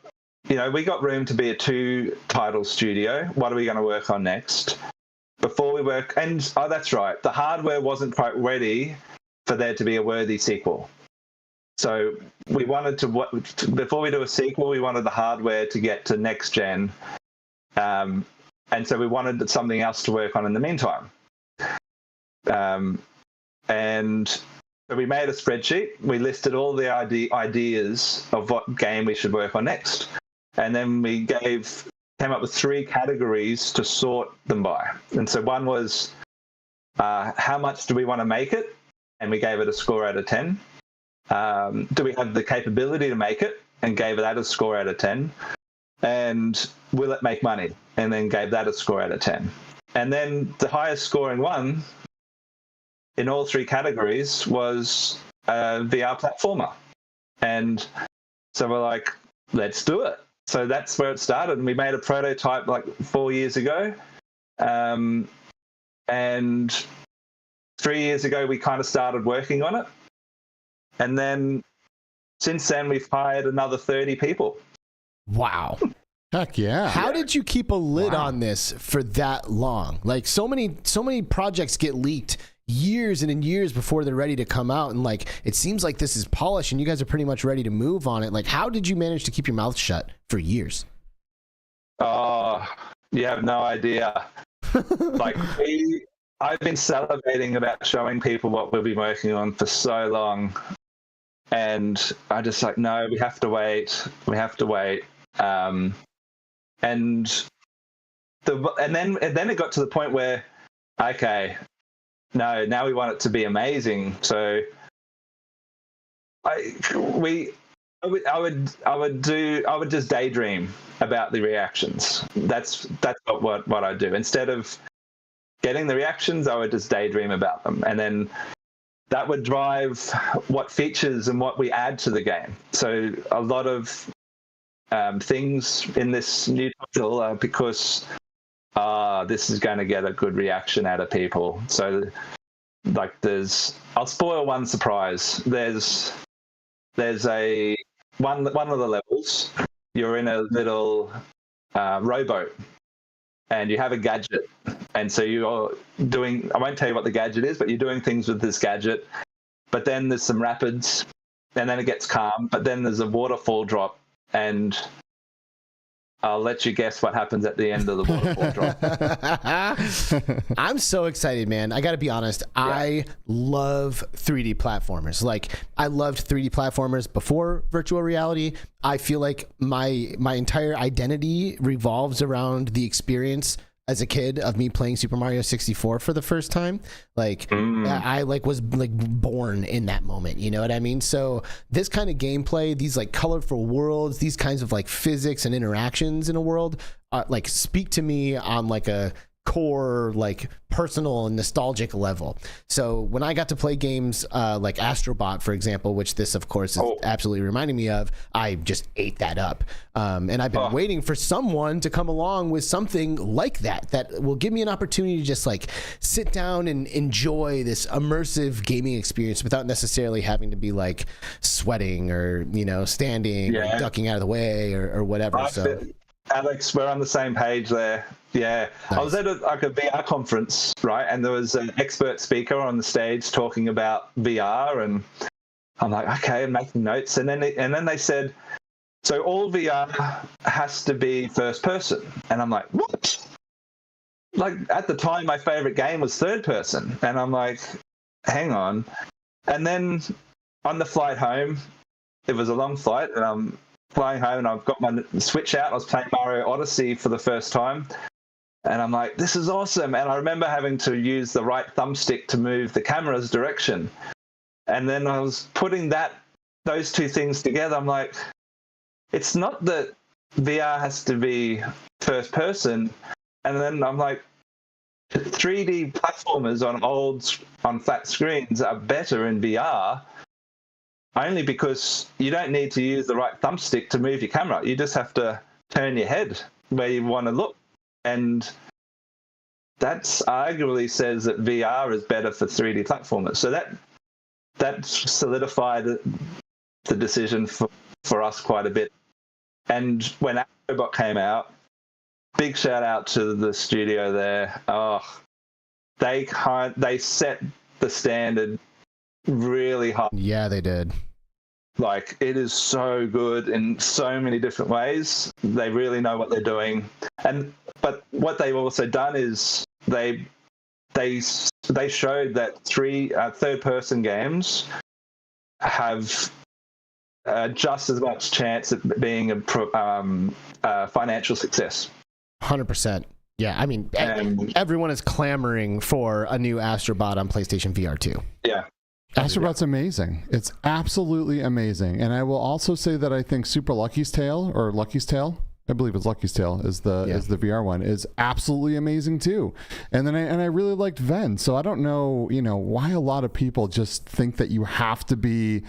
we got room to be a 2-title studio. What are we going to work on next? before we were, and that's right, the hardware wasn't quite ready for there to be a worthy sequel. So we wanted to, before we do a sequel, we wanted the hardware to get to next gen. And so we wanted something else to work on in the meantime. And so we made a spreadsheet. We listed all the ideas of what game we should work on next. And then we came up with 3 categories to sort them by. And so one was, how much do we want to make it? And we gave it a score out of 10. Do we have the capability to make it? And gave that a score out of 10. And will it make money? And then gave that a score out of 10. And then the highest scoring one in all 3 categories was a VR platformer. And so we're like, let's do it. So that's where it started. And we made a prototype like 4 years ago. And 3 years ago, we kind of started working on it. And then since then, we've hired another 30 people. Wow. Heck yeah. How did you keep a lid on this for that long? Like so many projects get leaked years and years before they're ready to come out. And like, it seems like this is polished and you guys are pretty much ready to move on it. Like, how did you manage to keep your mouth shut for years? Oh, you have no idea. Like I've been salivating about showing people what we'll be working on for so long. And I just like, no, we have to wait. We have to wait. And then it got to the point where, okay, no, now we want it to be amazing. So I would just daydream about the reactions. That's what I do. Instead of getting the reactions, I would just daydream about them, and then that would drive what features and what we add to the game. So a lot of things in this new title are because this is going to get a good reaction out of people. So like I'll spoil one surprise. There's a one of the levels, you're in a little rowboat and you have a gadget. And so you're doing, I won't tell you what the gadget is, but you're doing things with this gadget. But then there's some rapids and then it gets calm, but then there's a waterfall drop, and I'll let you guess what happens at the end of the waterfall drop. I'm so excited, man. I got to be honest. Yeah. I love 3D platformers. Like, I loved 3D platformers before virtual reality. I feel like my entire identity revolves around the experience as a kid of me playing Super Mario 64 for the first time. Like, I was born in that moment, you know what I mean? So this kind of gameplay, these like colorful worlds, these kinds of like physics and interactions in a world, like speak to me on like a core, like personal and nostalgic level. So when I got to play games like Astrobot, for example, which this of course is absolutely reminding me of, I just ate that up. And I've been waiting for someone to come along with something like that will give me an opportunity to just like sit down and enjoy this immersive gaming experience without necessarily having to be like sweating or, you know, standing or ducking out of the way or whatever. Alex, we're on the same page there. Yeah. Nice. I was at a VR conference, right? And there was an expert speaker on the stage talking about VR, and I'm like, okay, I'm making notes. And then they said, so all VR has to be first person. And I'm like, what? Like, at the time, my favorite game was third person. And I'm like, hang on. And then on the flight home, it was a long flight, and I'm flying home and I've got my Switch out. I was playing Mario Odyssey for the first time. And I'm like, this is awesome. And I remember having to use the right thumbstick to move the camera's direction. And then I was putting those two things together. I'm like, it's not that VR has to be first person. And then I'm like, 3D platformers on flat screens are better in VR, only because you don't need to use the right thumbstick to move your camera. You just have to turn your head where you want to look. And that's arguably says that VR is better for 3D platformers. So that solidified the decision for us quite a bit. And when Astrobot came out, big shout out to the studio there. Oh, they set the standard really high. Yeah, they did. Like, it is so good in so many different ways. They really know what they're doing. But what they've also done is they showed that third-person games have just as much chance of being a financial success. 100%. Yeah, I mean, everyone is clamoring for a new Astrobot on PlayStation VR 2. Yeah. Astrobot's amazing. It's absolutely amazing. And I will also say that I think Super Lucky's Tale, or Lucky's Tale, I believe it's Lucky's Tale is the VR one, is absolutely amazing too. And then I really liked Ven. So I don't know, why a lot of people just think that you have to be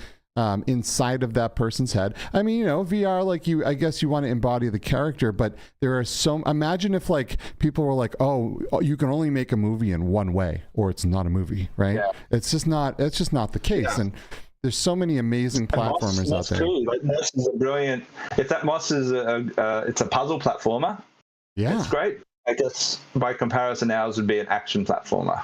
inside of that person's head. I mean, VR, I guess you want to embody the character, but there are imagine if people were like, oh, you can only make a movie in one way, or it's not a movie, right? Yeah. It's just not the case. Yeah. And there's so many amazing platformers out there. Cool. Moss is a brilliant. If that Moss is it's a puzzle platformer, yeah, it's great. I guess by comparison, ours would be an action platformer.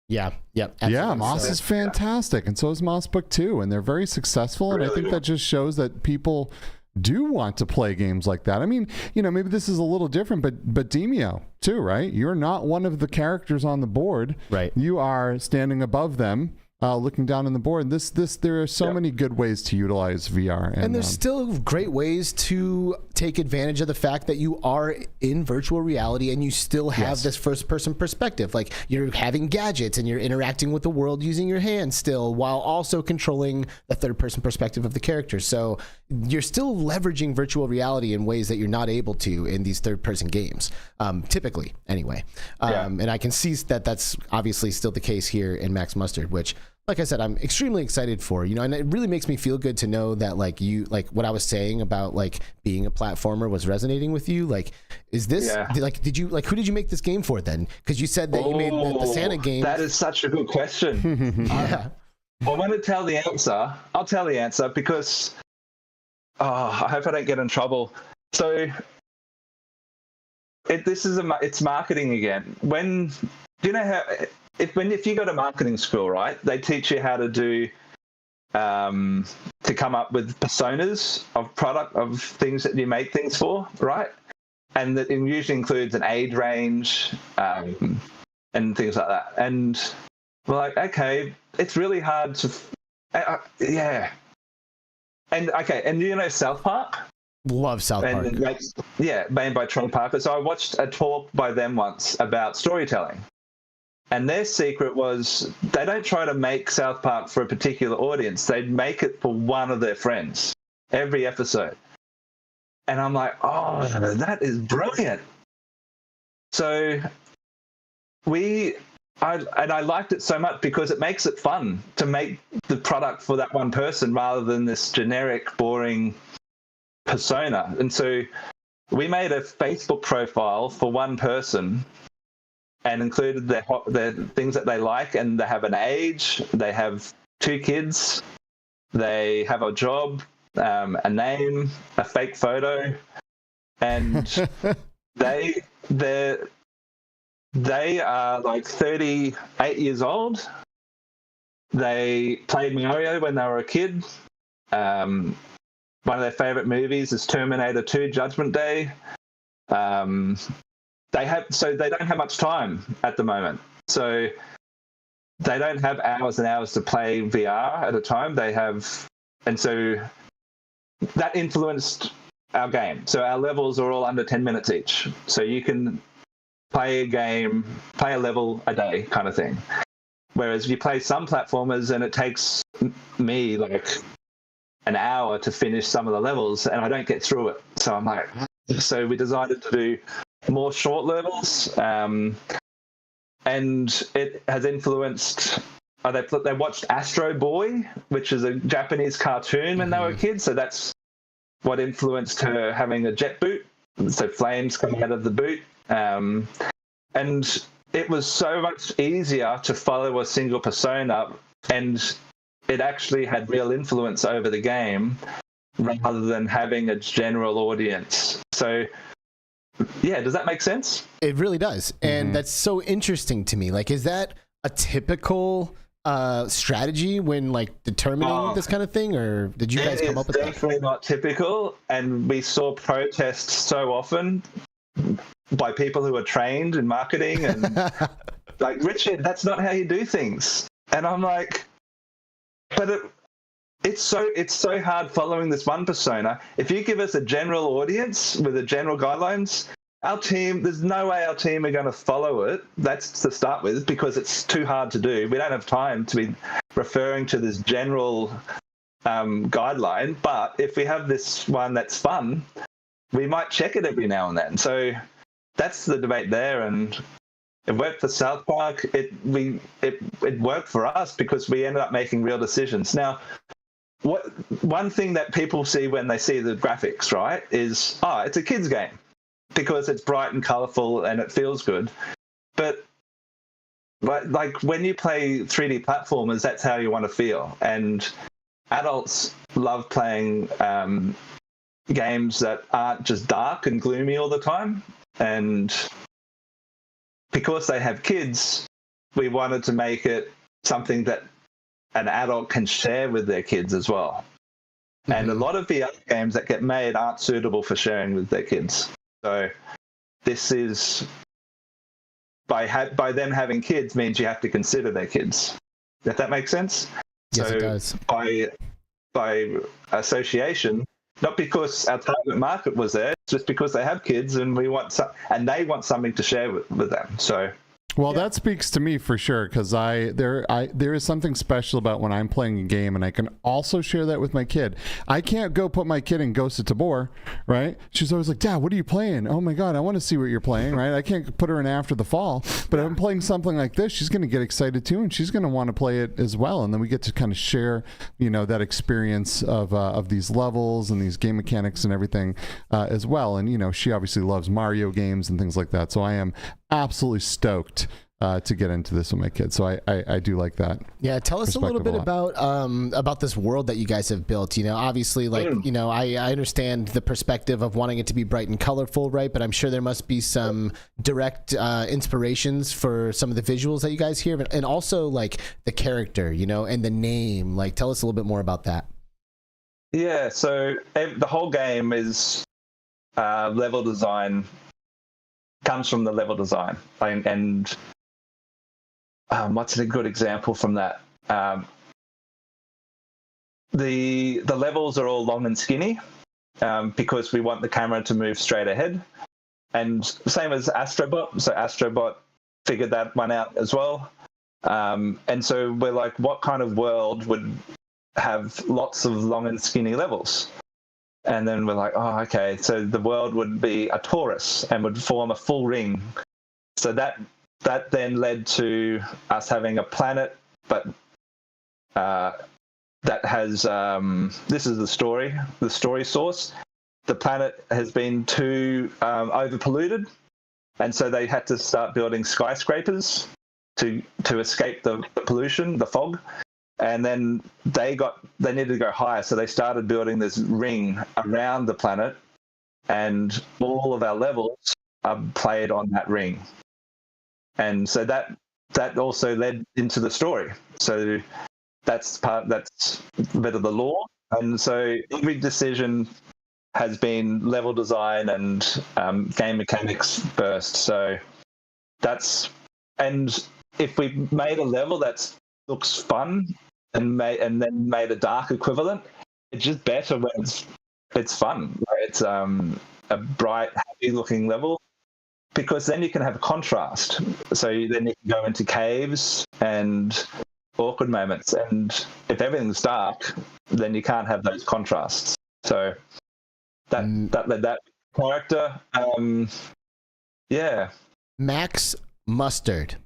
Yeah, yeah. Moss is fantastic, and so is Moss Book 2, and they're very successful. And I think that just shows that people do want to play games like that. I mean, maybe this is a little different, but Demio too, right? You're not one of the characters on the board, right? You are standing above them, looking down on the board. There are so many good ways to utilize VR, and there's still great ways to take advantage of the fact that you are in virtual reality and you still have this first-person perspective. Like, you're having gadgets and you're interacting with the world using your hands still, while also controlling the third-person perspective of the character. So you're still leveraging virtual reality in ways that you're not able to in these third-person games, typically, anyway. And I can see that that's obviously still the case here in Max Mustard, which, like I said, I'm extremely excited for, and it really makes me feel good to know that what I was saying about being a platformer was resonating with you. Is this who did you make this game for then? Because you said that you made the Santa game. That is such a good question. Yeah. I want to tell the answer. I'll tell the answer because I hope I don't get in trouble. So it's marketing again. If you go to marketing school, right, they teach you how to do to come up with personas of things that you make things for, right? And that it usually includes an age range and things like that. And we're like, okay, it's really hard to, yeah. And South Park. Love South Park. Made by Trey Parker. So I watched a talk by them once about storytelling. And their secret was they don't try to make South Park for a particular audience. They'd make it for one of their friends every episode. And I'm like, oh, that is brilliant. So I liked it so much because it makes it fun to make the product for that one person rather than this generic, boring persona. And so we made a Facebook profile for one person and included their things that they like, and they have an age, they have 2 kids, they have a job, a name, a fake photo, and they are 38 years old. They played Mario when they were a kid. One of their favorite movies is Terminator 2: Judgment Day. They don't have much time at the moment. So they don't have hours and hours to play VR at a time. And so that influenced our game. So our levels are all under 10 minutes each. So you can play a level a day kind of thing. Whereas you play some platformers and it takes me an hour to finish some of the levels and I don't get through it. So we decided to do more short levels, and it has influenced. They watched Astro Boy, which is a Japanese cartoon when they were kids. So that's what influenced her having a jet boot. So flames coming out of the boot, and it was so much easier to follow a single persona, and it actually had real influence over the game rather than having a general audience. So yeah, does that make sense? It really does. And that's so interesting to me. Like, is that a typical strategy when like determining this kind of thing, or did you guys come up with that? It's definitely not typical, and we saw protests so often by people who are trained in marketing and like, Richard, that's not how you do things. And I'm like, but it's so hard following this one persona. If you give us a general audience with a general guidelines, our team, there's no way our team are going to follow it. That's to start with, because it's too hard to do. We don't have time to be referring to this general guideline. But if we have this one that's fun, we might check it every now and then. So that's the debate there. And it worked for South Park. It worked for us because we ended up making real decisions. Now, one thing that people see when they see the graphics, right, is, it's a kid's game because it's bright and colorful and it feels good. But like when you play 3D platformers, that's how you want to feel. And adults love playing games that aren't just dark and gloomy all the time. And because they have kids, we wanted to make it something that an adult can share with their kids as well. Mm-hmm. And a lot of VR games that get made aren't suitable for sharing with their kids. So this is, by them having kids means you have to consider their kids. If that makes sense? Yes, so it does. By association, not because our target market was there, it's just because they have kids and we want and they want something to share with them. So. Well, that speaks to me for sure, because there is something special about when I'm playing a game and I can also share that with my kid. I can't go put my kid in Ghost of Tabor, right? She's always like, Dad, what are you playing? Oh my God, I want to see what you're playing, right? I can't put her in After the Fall, but if I'm playing something like this, she's going to get excited too, and she's going to want to play it as well. And then we get to kind of share, that experience of these levels and these game mechanics and everything as well. And, she obviously loves Mario games and things like that. So I am absolutely stoked to get into this with my kids. So I do like that. Yeah, tell us a little bit about this world that you guys have built. Obviously, I understand the perspective of wanting it to be bright and colorful, right? But I'm sure there must be some direct inspirations for some of the visuals that you guys hear, and also like the character, and the name. Like, tell us a little bit more about that. Yeah, so the whole game is level design. Comes from the level design, and what's a good example from that? The levels are all long and skinny because we want the camera to move straight ahead, and same as Astrobot. So Astrobot figured that one out as well, and so we're like, what kind of world would have lots of long and skinny levels? And then we're like, oh, okay, so the world would be a torus and would form a full ring. So that then led to us having a planet, but that has, this is the story source. The planet has been too overpolluted, and so they had to start building skyscrapers to escape the pollution, the fog. And then they needed to go higher, so they started building this ring around the planet, and all of our levels are played on that ring. And so that also led into the story. So that's a bit of the lore. And so every decision has been level design and game mechanics first. So and if we made a level that looks fun, and then made a dark equivalent, it's just better when it's fun. It's a bright, happy-looking level, because then you can have contrast. So then you can go into caves and awkward moments, and if everything's dark, then you can't have those contrasts. So that led that character. Yeah. Max Mustard.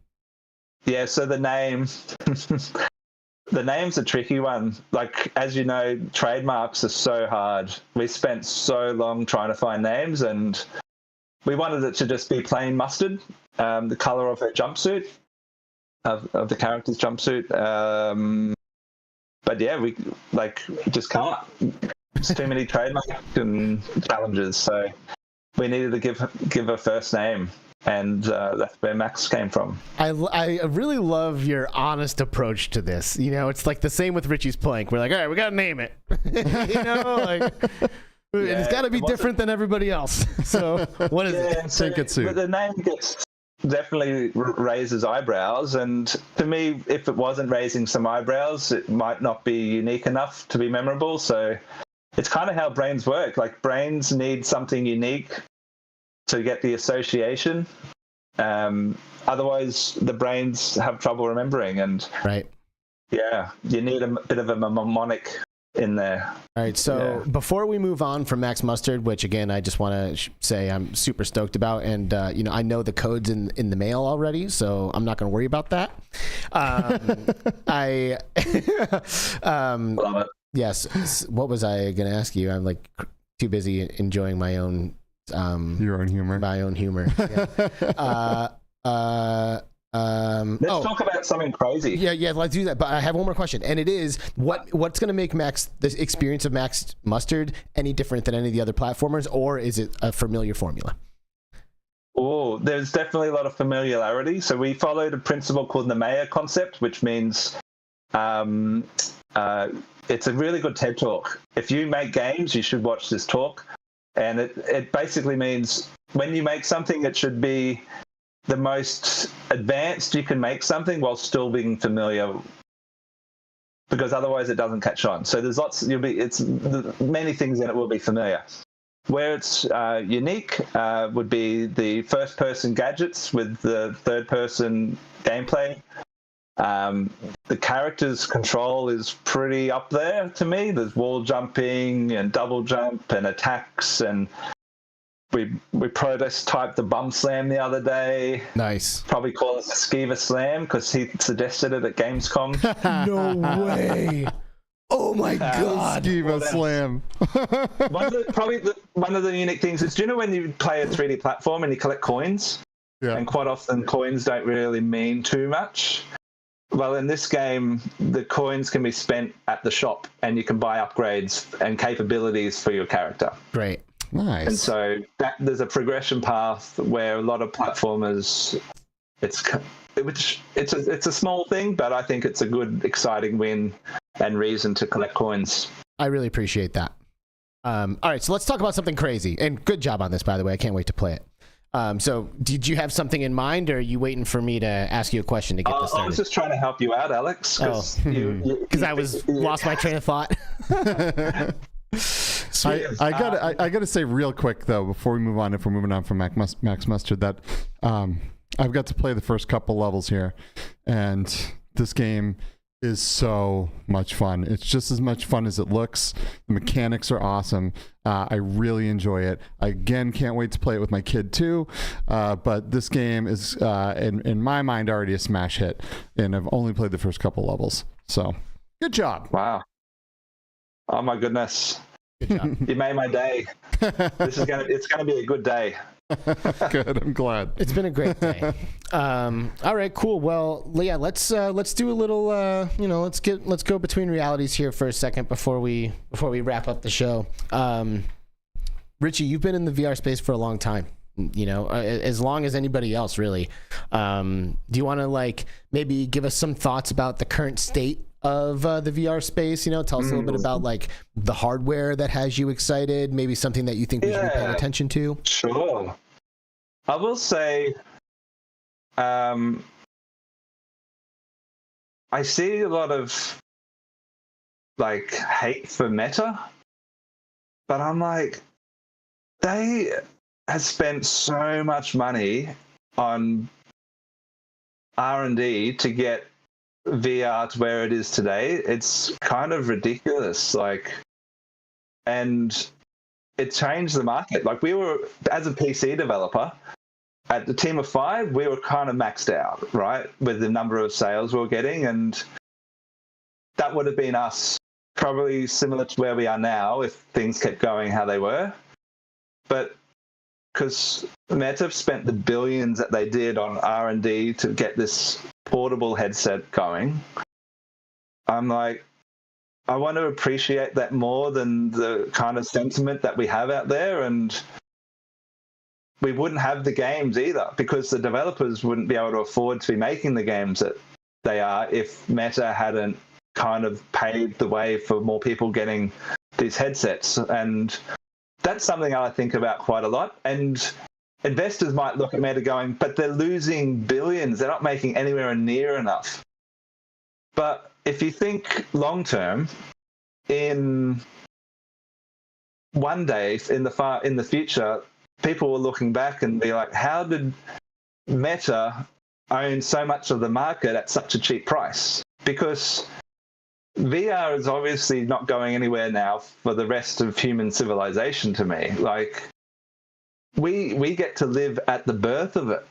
Yeah. So the name. The name's a tricky one. Like, as you know, trademarks are so hard. We spent so long trying to find names, and we wanted it to just be plain mustard, the color of her jumpsuit, of the character's jumpsuit. But yeah, we just can't. There's too many trademark and challenges. So we needed to give a first name, and that's where Max came from. I really love your honest approach to this. You know, it's like the same with Richie's Plank. We're like, all right, we got to name it. You know, like, and it's got to be different than everybody else. So what is it? So the name definitely raises eyebrows, and to me, if it wasn't raising some eyebrows, it might not be unique enough to be memorable. So it's kind of how brains work. Like, brains need something unique to get the association. Otherwise, the brains have trouble remembering. And yeah, you need a bit of a mnemonic in there. All right, so before we move on from Max Mustard, which again I just want to say I'm super stoked about, and you know, I know the code's in the mail already, so I'm not going to worry about that. Yes, what was I going to ask you? I'm like too busy enjoying my own your own humor. My own humor. Yeah. Let's talk about something crazy. Yeah, let's do that. But I have one more question, and it is what's going to make the experience of Max Mustard any different than any of the other platformers, or is it a familiar formula? Oh, there's definitely a lot of familiarity. So we followed a principle called the Maya concept, which means it's a really good TED talk. If you make games, you should watch this talk, and it basically means when you make something, it should be the most advanced you can make something while still being familiar, because otherwise it doesn't catch on. So there's many things in it will be familiar. Where it's unique would be the first-person gadgets with the third-person gameplay. The character's control is pretty up there to me. There's wall jumping and double jump and attacks, and we prototyped the bum slam the other day. Nice. Probably call it the Skiva slam because he suggested it at Gamescom. No way. Oh my God. Skiva slam. one of the unique things is, do you know when you play a 3D platform and you collect coins? Yeah. And quite often coins don't really mean too much. Well, in this game, the coins can be spent at the shop and you can buy upgrades and capabilities for your character. Great. Nice. And so there's a progression path where a lot of platformers, it's a small thing, but I think it's a good, exciting win and reason to collect coins. I really appreciate that. All right, so let's talk about something crazy. And good job on this, by the way. I can't wait to play it. So did you have something in mind, or are you waiting for me to ask you a question to get this started? I was just trying to help you out, Alex. Because I lost my train of thought. I gotta say real quick though, before we move on, if we're moving on from Max Mustard, that I've got to play the first couple levels here, and this game is so much fun. It's just as much fun as it looks. The mechanics are awesome. I really enjoy it. I again can't wait to play it with my kid too. But this game is in my mind already a smash hit, and I've only played the first couple levels. So good job. Wow. Oh my goodness. Good job. You made my day. It's gonna be a good day. Good, I'm glad. It's been a great day. All right, cool. Well, yeah, let's do a little let's go between realities here for a second before we wrap up the show. Richie, you've been in the VR space for a long time. You know, as long as anybody else, really. Do you want to maybe give us some thoughts about the current state of the VR space? You know, tell us a little bit about the hardware that has you excited, maybe something that you think we should be paying attention to. Sure. I will say, I see a lot of hate for Meta, but I'm like, they have spent so much money on R&D to get VR to where it is today. It's kind of ridiculous. And it changed the market. We were, as a PC developer, at the team of 5, we were kind of maxed out, right, with the number of sales we were getting, and that would have been us probably similar to where we are now if things kept going how they were. But because Meta spent the billions that they did on R&D to get this portable headset going, I'm like, I want to appreciate that more than the kind of sentiment that we have out there. And we wouldn't have the games either, because the developers wouldn't be able to afford to be making the games that they are if Meta hadn't kind of paved the way for more people getting these headsets. And that's something I think about quite a lot. And investors might look at Meta going, but they're losing billions. They're not making anywhere near enough. But if you think long term, in one day in the future, people will looking back and be like, how did Meta own so much of the market at such a cheap price? Because VR is obviously not going anywhere now for the rest of human civilization to me. Like, we get to live at the birth of it,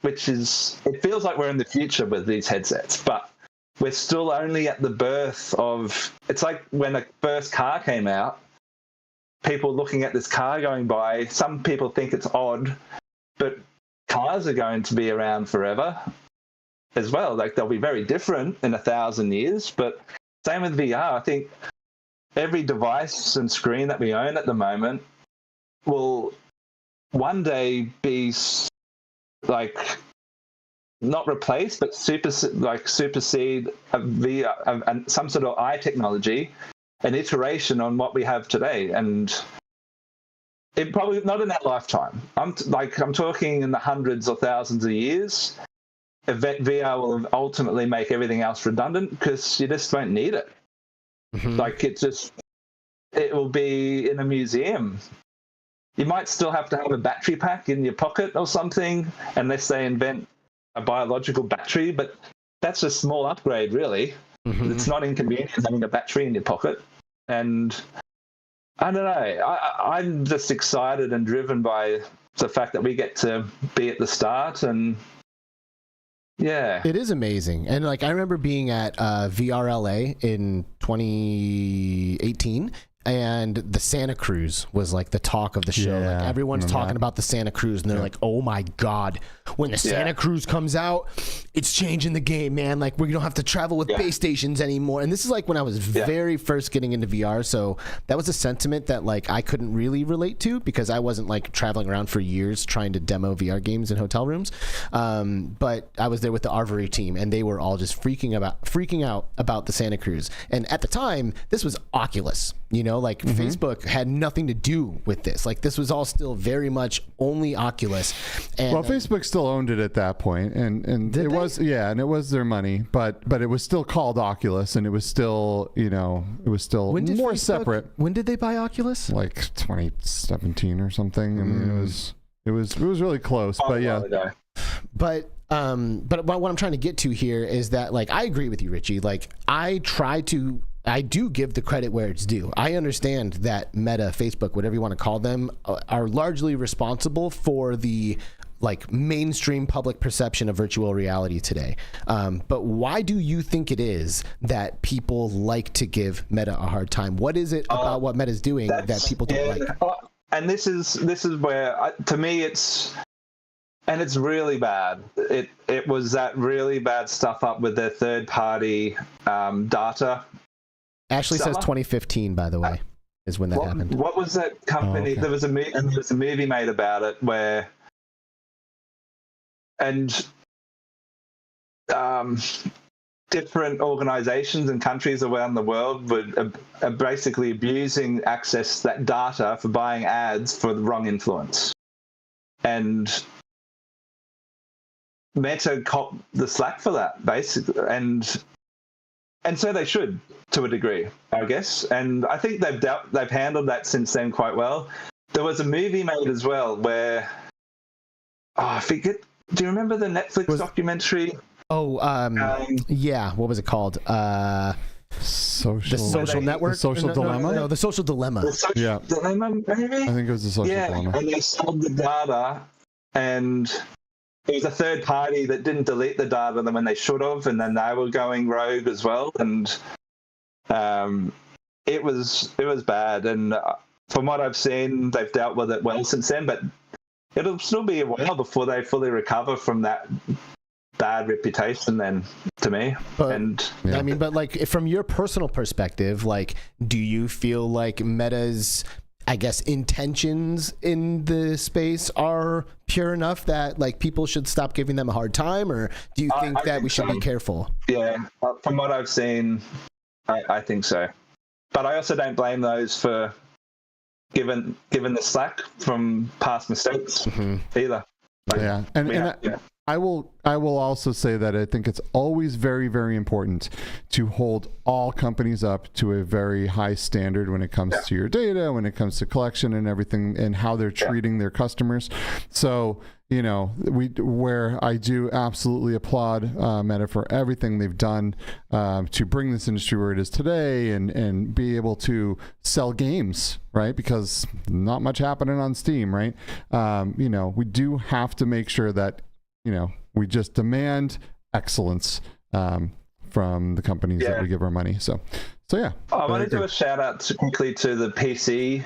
which is, it feels like we're in the future with these headsets, but we're still only at the birth of, it's like when the first car came out, people looking at this car going by, some people think it's odd, but cars are going to be around forever as well. Like, they'll be very different in 1,000 years, but same with VR. I think every device and screen that we own at the moment will one day be like not replaced, but supersede a VR and some sort of eye technology, an iteration on what we have today. And it probably not in that lifetime. I'm talking in the hundreds or thousands of years. VR will ultimately make everything else redundant because you just won't need it. Mm-hmm. Like, it will be in a museum. You might still have to have a battery pack in your pocket or something, unless they invent a biological battery, but that's a small upgrade, really. Mm-hmm. It's not inconvenient having a battery in your pocket. And I don't know, I'm just excited and driven by the fact that we get to be at the start. And yeah, it is amazing. And like, I remember being at VRLA in 2018, and the Santa Cruz was like the talk of the show. Yeah, like, everyone's talking about the Santa Cruz, and they're like, oh my God, when the Santa Cruz comes out, it's changing the game, man. Like, we don't have to travel with base stations anymore. And this is like when I was very first getting into VR. So that was a sentiment that like I couldn't really relate to, because I wasn't like traveling around for years trying to demo VR games in hotel rooms. But I was there with the Arvory team, and they were all just freaking out about the Santa Cruz. And at the time, this was Oculus. You know, like Facebook had nothing to do with this. Like, this was all still very much only Oculus. And, well, Facebook still owned it at that point, and it was and it was their money, but it was still called Oculus, and it was still, you know, it was still more separate. When did they buy Oculus? Like 2017 or something. I mean, it was really close, but yeah. But what I'm trying to get to here is that, like, I agree with you, Richie. Like, I do give the credit where it's due. I understand that Meta, Facebook, whatever you want to call them, are largely responsible for the like mainstream public perception of virtual reality today. But why do you think it is that people like to give Meta a hard time? What is it about what Meta's doing that people don't like? And this is where, to me, it's really bad. It was that really bad stuff up with their third-party data. Ashley says 2015, by the way, is when that happened. What was that company? Oh, okay. There was a movie made about it where, and different organizations and countries around the world were basically abusing access to that data for buying ads for the wrong influence. And Meta copped the slack for that, basically. And so they should, to a degree, I guess. And I think they've handled that since then quite well. There was a movie made as well where, I forget. Do you remember the Netflix documentary? Yeah. What was it called? The Social Network? The Social Dilemma? No, The Social Dilemma. The Social Dilemma, maybe? I think it was The Social Dilemma. And they sold the data, and it was a third party that didn't delete the data when they should have, and then they were going rogue as well. And it was bad. And from what I've seen, they've dealt with it well since then. But it'll still be a while before they fully recover from that bad reputation. Then, to me, I mean, but like from your personal perspective, like, do you feel like Meta's I guess, intentions in the space are pure enough that like people should stop giving them a hard time, or do you think that we should be careful? Yeah, from what I've seen, I think so. But I also don't blame those for given the slack from past mistakes either. Like, yeah, and I will also say that I think it's always very, very important to hold all companies up to a very high standard when it comes to your data, when it comes to collection and everything, and how they're treating their customers. So, you know, where I do absolutely applaud Meta for everything they've done to bring this industry where it is today and be able to sell games, right? Because not much happening on Steam, right? You know, we do have to make sure that, you know, we just demand excellence from the companies that we give our money. So yeah. I want to do a shout out quickly to the PC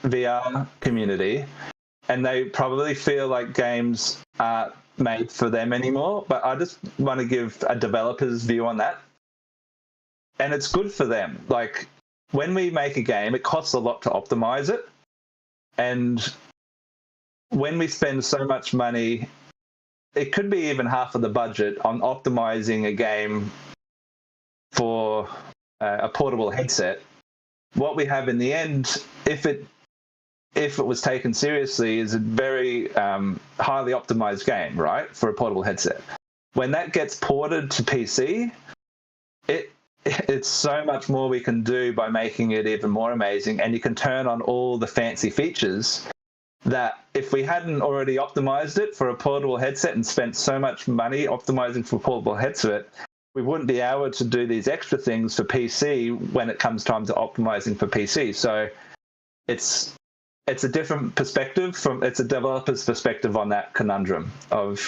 VR community. And they probably feel like games aren't made for them anymore. But I just want to give a developer's view on that. And it's good for them. Like, when we make a game, it costs a lot to optimize it. And when we spend so much money, it could be even half of the budget on optimizing a game for a portable headset. What we have in the end, if it was taken seriously, is a very highly optimized game, right, for a portable headset. When that gets ported to PC, it's so much more we can do by making it even more amazing, and you can turn on all the fancy features that if we hadn't already optimized it for a portable headset and spent so much money optimizing for a portable headset, we wouldn't be able to do these extra things for PC when it comes time to optimizing for PC. So it's a different perspective it's a developer's perspective on that conundrum of,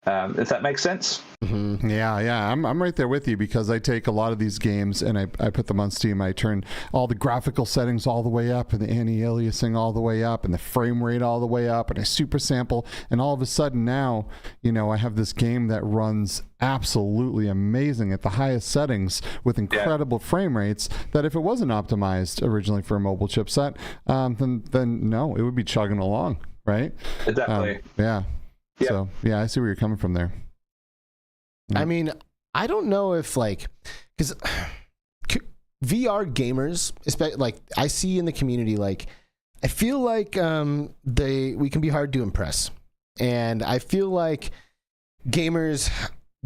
if that makes sense. Mm-hmm. Yeah. I'm right there with you, because I take a lot of these games and I put them on Steam. I turn all the graphical settings all the way up and the anti-aliasing all the way up and the frame rate all the way up, and I super sample, and all of a sudden now, you know, I have this game that runs absolutely amazing at the highest settings with incredible frame rates, that if it wasn't optimized originally for a mobile chipset, then no, it would be chugging along, right? Definitely. Yep. So yeah, I see where you're coming from there. I mean, I don't know if like, because VR gamers, especially like I see in the community, like I feel like we can be hard to impress, and I feel like gamers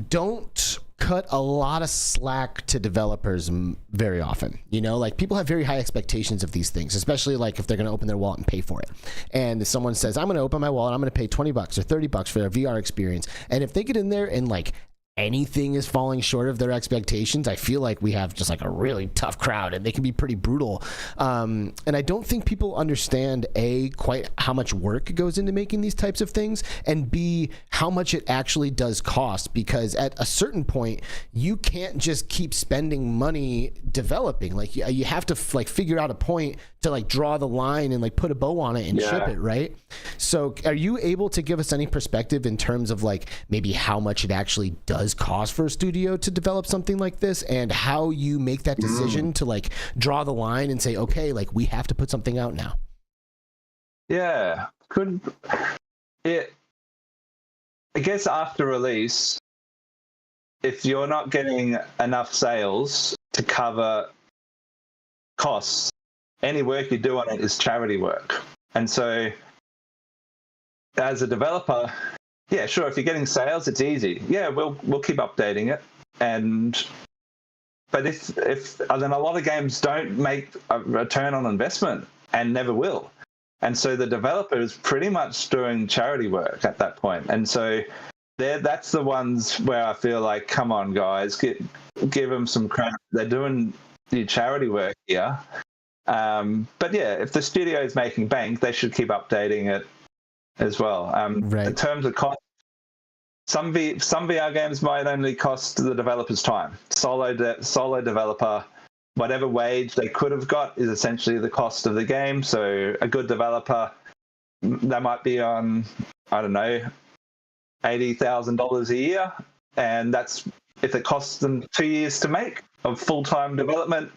don't cut a lot of slack to developers very often. You know, like people have very high expectations of these things, especially like if they're going to open their wallet and pay for it. And if someone says, I'm going to open my wallet, I'm going to pay $20 or $30 for their VR experience. And if they get in there and like anything is falling short of their expectations, I feel like we have just like a really tough crowd, and they can be pretty brutal. And I don't think people understand quite how much work goes into making these types of things, and B, how much it actually does cost, because at a certain point you can't just keep spending money developing. Like you have to like figure out a point to like draw the line and like put a bow on it and ship it, right? So are you able to give us any perspective in terms of like maybe how much it actually does cost for a studio to develop something like this, and how you make that decision to like draw the line and say, okay, like we have to put something out now? Yeah, I guess after release, if you're not getting enough sales to cover costs, any work you do on it is charity work. And so as a developer, yeah, sure, if you're getting sales, it's easy. Yeah, we'll keep updating it. But if then a lot of games don't make a return on investment and never will. And so the developer is pretty much doing charity work at that point. And so that's the ones where I feel like, come on, guys, give them some credit. They're doing the charity work here. But yeah, if the studio is making bank, they should keep updating it as well. In terms of cost, some VR games might only cost the developers time. Solo developer, whatever wage they could have got is essentially the cost of the game. So a good developer, they might be on, I don't know, $80,000 a year, and that's if it costs them 2 years to make of full-time development.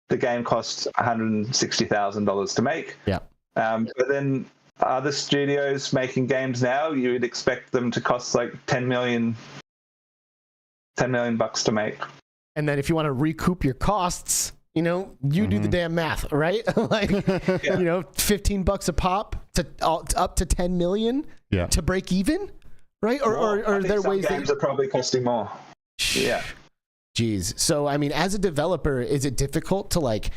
the game costs $160,000 to make. Yeah. But then other studios making games now, you would expect them to cost like $10 million to make. And then if you want to recoup your costs, you know, you do the damn math, right? Like, you know, $15 a pop to up to 10 million to break even, right? Or are there ways games are probably costing more? Yeah. Jeez. So, I mean, as a developer, is it difficult to like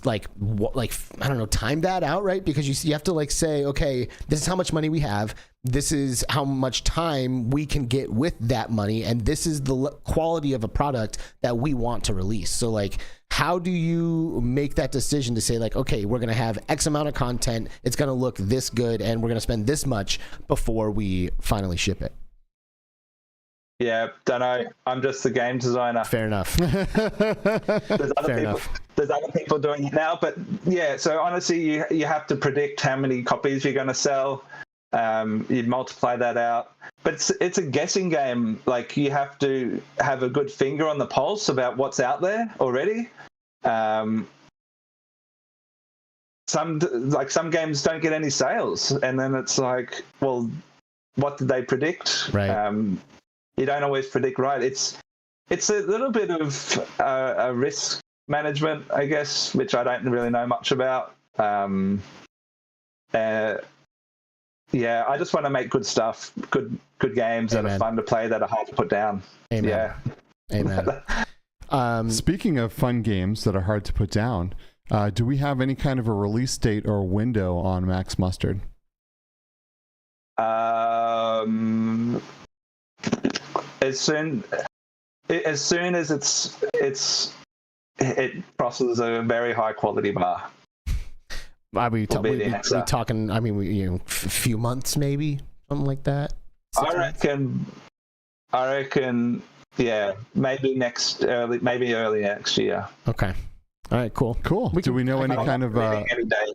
I don't know, time that out, right? Because you have to like say, okay, this is how much money we have. This is how much time we can get with that money. And this is the quality of a product that we want to release. So like, how do you make that decision to say like, okay, we're going to have X amount of content. It's going to look this good and we're going to spend this much before we finally ship it? Yeah, don't know. I'm just the game designer. Fair enough. There's other people doing it now, but yeah. So honestly, you have to predict how many copies you're going to sell. You'd multiply that out, but it's a guessing game. Like you have to have a good finger on the pulse about what's out there already. Some games don't get any sales, and then it's like, well, what did they predict? Right. You don't always predict right. It's a little bit of a risk management, I guess, which I don't really know much about. Yeah, I just want to make good stuff, good games that are fun to play, that are hard to put down. Amen. Yeah. Amen. Speaking of fun games that are hard to put down, do we have any kind of a release date or window on Max Mustard? As soon as it crosses a very high quality bar. Are we talking? I mean, a few months, maybe something like that. I reckon. Yeah, maybe early next year. Okay. All right. Cool. Do we know any kind of any day?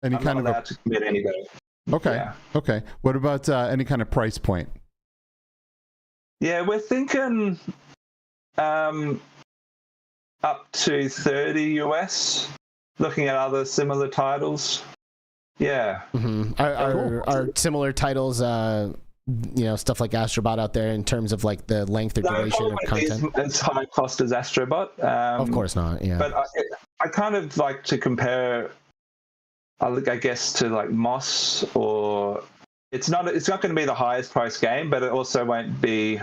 Any kind of to commit any day. Okay. Yeah. Okay. What about any kind of price point? Yeah, we're thinking up to 30 US. Looking at other similar titles. Yeah. Mm-hmm. Are similar titles, stuff like Astrobot out there in terms of like the length or duration of content? As high cost as Astrobot. Of course not. Yeah. But I kind of like to compare, I guess, to like Moss, or it's not going to be the highest price game, but it also won't be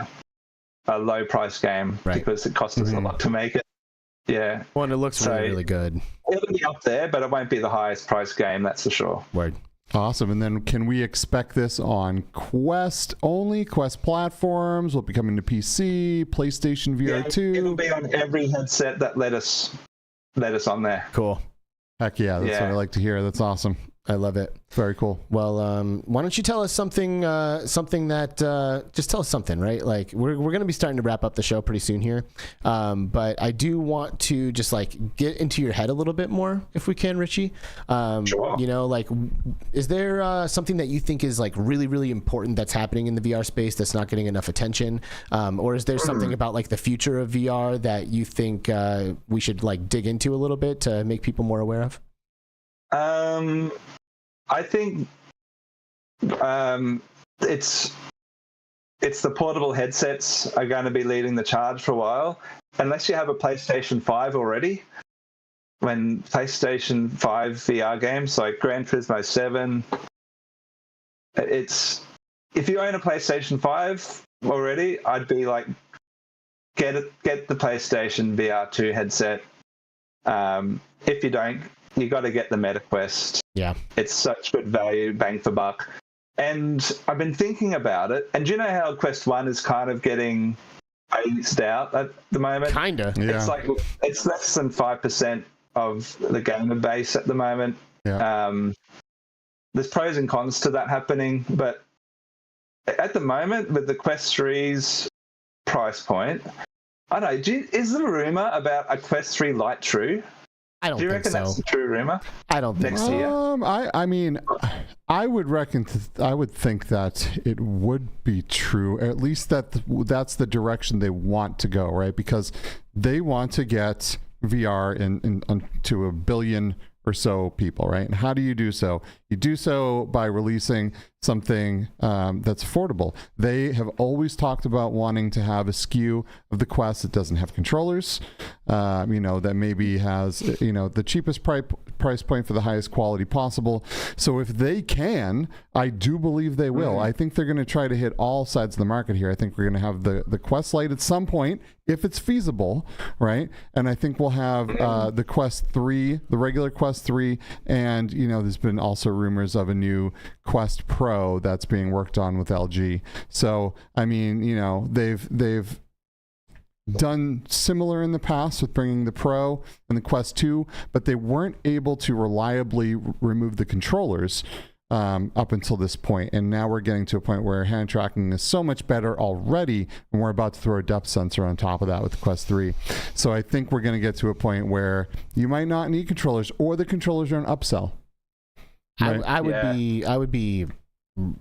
a low price game because it costs us a lot to make it. Yeah. Well, and it looks really good. It'll be up there, but it won't be the highest price game, that's for sure. Word. Awesome. And then can we expect this on Quest only? Quest platforms? Will it be coming to PC, PlayStation VR 2? It'll be on every headset that let us on there. Cool. Heck yeah, that's what I like to hear. That's awesome. I love it. Very cool. Well, why don't you tell us something that just tell us something, right? Like we're going to be starting to wrap up the show pretty soon here. But I do want to just like get into your head a little bit more if we can, Richie. Sure. You know, like is there something that you think is like really, really important that's happening in the VR space that's not getting enough attention? Or is there something about like the future of VR that you think we should like dig into a little bit to make people more aware of? I think it's the portable headsets are going to be leading the charge for a while, unless you have a PlayStation 5 already. When PlayStation 5 VR games like Gran Turismo 7, if you own a PlayStation 5 already, I'd be like, get the PlayStation VR 2 headset. If you don't, you got to get the MetaQuest. Yeah. It's such good value, bang for buck. And I've been thinking about it. And do you know how Quest 1 is kind of getting phased out at the moment? Kinda. Yeah. It's like, it's less than 5% of the gamer base at the moment. Yeah. There's pros and cons to that happening. But at the moment, with the Quest 3's price point, I don't know, is the rumor about a Quest 3 Lite true? I don't Do you think reckon so. that's the true rumor? I don't think next so. year. I mean, I would think that it would be true. At least that's the direction they want to go, right? Because they want to get VR to 1 billion or so people, right? And how do you do so? You do so by releasing something that's affordable. They have always talked about wanting to have a SKU of the Quest that doesn't have controllers, that maybe has, the cheapest price point for the highest quality possible. So if they can, I do believe they will. I think they're going to try to hit all sides of the market here. I think we're going to have the Quest Lite at some point, if it's feasible, right? And I think we'll have the Quest 3, the regular Quest 3, and, there's been also rumors of a new Quest Pro that's being worked on with LG. So, I mean, they've done similar in the past with bringing the Pro and the Quest 2, but they weren't able to reliably remove the controllers up until this point. And now we're getting to a point where hand tracking is so much better already, and we're about to throw a depth sensor on top of that with the Quest 3. So I think we're going to get to a point where you might not need controllers, or the controllers are an upsell. Right?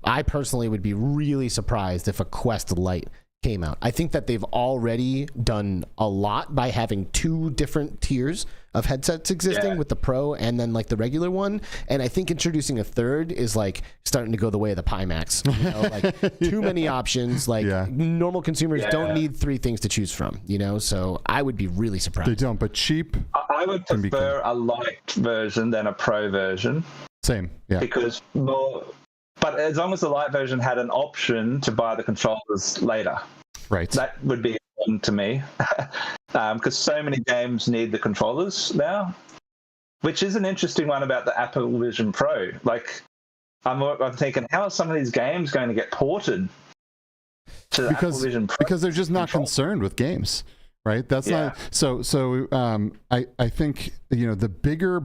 I personally would be really surprised if a Quest Lite came out. I think that they've already done a lot by having 2 different tiers of headsets existing with the Pro and then like the regular one. And I think introducing a third is like starting to go the way of the Pimax. Like too many options. Like normal consumers don't need 3 things to choose from, So I would be really surprised. They don't, but cheap. I would prefer a light version than a Pro version. Same, yeah. Because but as long as the light version had an option to buy the controllers later, right? That would be important to me, because so many games need the controllers now, which is an interesting one about the Apple Vision Pro. Like, I'm thinking, how are some of these games going to get ported to the Apple Vision Pro? Because they're just not concerned with games, right? That's not so. I think the bigger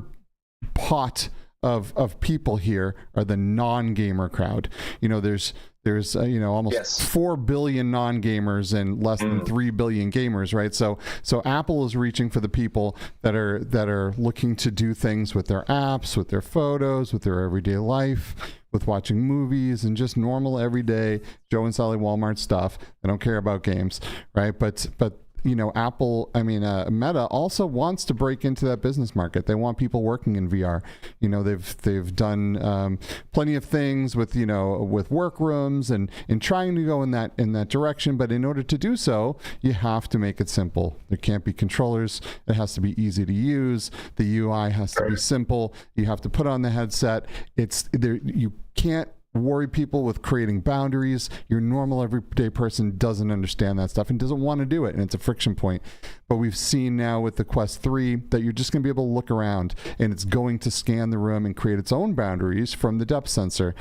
pot of people here are the non-gamer crowd. There's almost 4 billion non-gamers and less than 3 billion gamers, right? So Apple is reaching for the people that are looking to do things with their apps, with their photos, with their everyday life, with watching movies and just normal everyday Joe and Sally Walmart stuff. They don't care about games, right? But Apple, Meta also wants to break into that business market. They want people working in VR. They've done plenty of things with workrooms and trying to go in that direction. But in order to do so, you have to make it simple. There can't be controllers. It has to be easy to use. The UI has to be simple. You have to put on the headset. You can't worry people with creating boundaries. Your normal everyday person doesn't understand that stuff and doesn't want to do it, and it's a friction point. But we've seen now with the Quest 3 that you're just going to be able to look around, and it's going to scan the room and create its own boundaries from the depth sensor.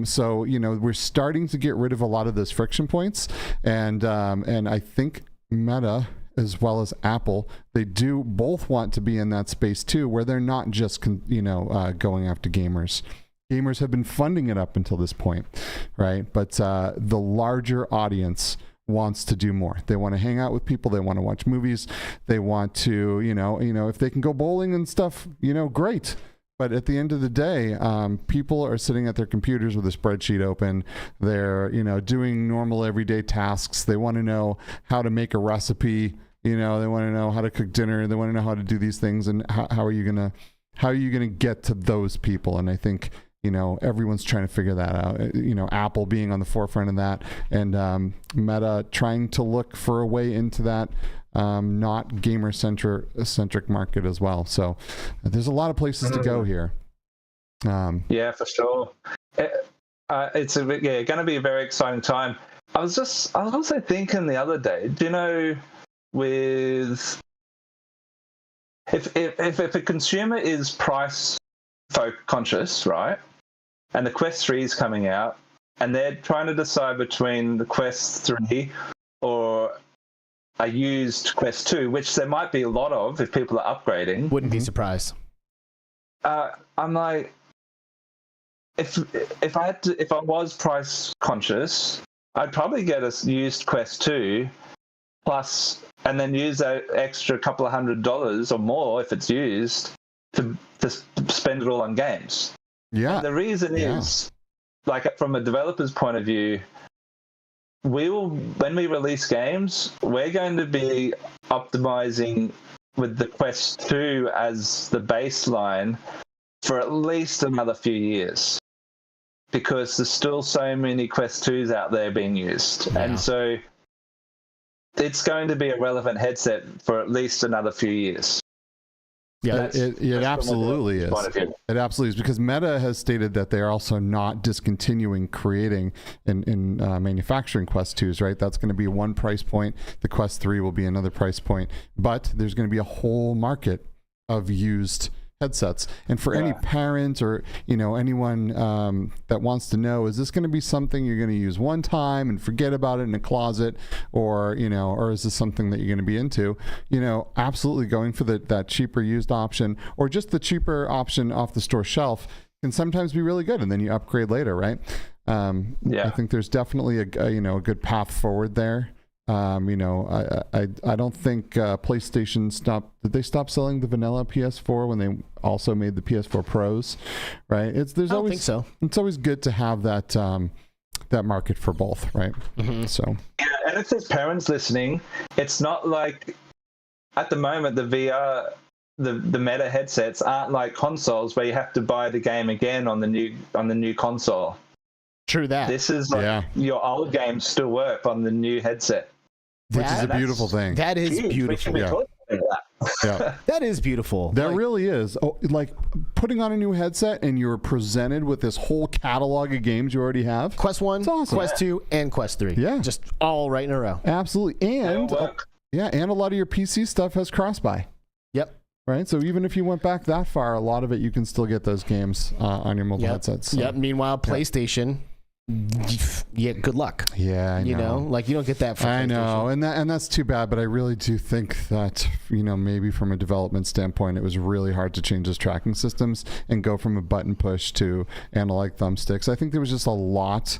So we're starting to get rid of a lot of those friction points, and I think Meta as well as Apple, they do both want to be in that space too, where they're not just going after gamers. Gamers have been funding it up until this point, right? But the larger audience wants to do more. They want to hang out with people. They want to watch movies. They want to, if they can go bowling and stuff, great. But at the end of the day, people are sitting at their computers with a spreadsheet open. They're, doing normal everyday tasks. They want to know how to make a recipe. They want to know how to cook dinner. They want to know how to do these things. And how are you gonna get to those people? And I think, everyone's trying to figure that out. Apple being on the forefront of that, and Meta trying to look for a way into that not gamer-centric market as well. So there's a lot of places to go here. Yeah, for sure. It's going to be a very exciting time. I was also thinking the other day, with if a consumer is price conscious, right? And the Quest 3 is coming out, and they're trying to decide between the Quest 3 or a used Quest 2, which there might be a lot of if people are upgrading. Wouldn't be surprised. I'm like, if I was price conscious, I'd probably get a used Quest 2 plus, and then use that extra couple of $100 or more if it's used to spend it all on games. Yeah. And the reason is, like, from a developer's point of view, when we release games, we're going to be optimizing with the Quest 2 as the baseline for at least another few years, because there's still so many Quest 2s out there being used. Yeah. And so it's going to be a relevant headset for at least another few years. Yeah, it absolutely is. It absolutely is, because Meta has stated that they are also not discontinuing creating and manufacturing Quest 2s, right? That's going to be one price point. The Quest 3 will be another price point, but there's going to be a whole market of used headsets. And for any parent or anyone that wants to know, is this going to be something you're going to use one time and forget about it in a closet, or or is this something that you're going to be into? Absolutely going for that cheaper used option, or just the cheaper option off the store shelf, can sometimes be really good, and then you upgrade later, right? I think there's definitely a good path forward there. I don't think PlayStation did they stop selling the vanilla PS4 when they also made the PS4 Pros, right? I don't think so. It's always good to have that that market for both, right? Mm-hmm. So yeah, and if there's parents listening, it's not like at the moment the VR, the Meta headsets aren't like consoles where you have to buy the game again on the new console. True that. This is like your old games still work on the new headset. Which is a beautiful thing. That is beautiful. Yeah. That is beautiful. That really is. Oh, like putting on a new headset and you're presented with this whole catalog of games you already have. Quest 1, awesome. Quest 2, and Quest 3. Yeah. Just all right in a row. Absolutely. And and a lot of your PC stuff has cross-buy. Yep. Right, so even if you went back that far, a lot of it you can still get those games on your mobile headsets. So. Yep. Meanwhile, PlayStation, good luck. Yeah, I know. Like you don't get that from PlayStation. I know, and that's too bad. But I really do think that maybe from a development standpoint, it was really hard to change those tracking systems and go from a button push to analog thumbsticks. I think there was just a lot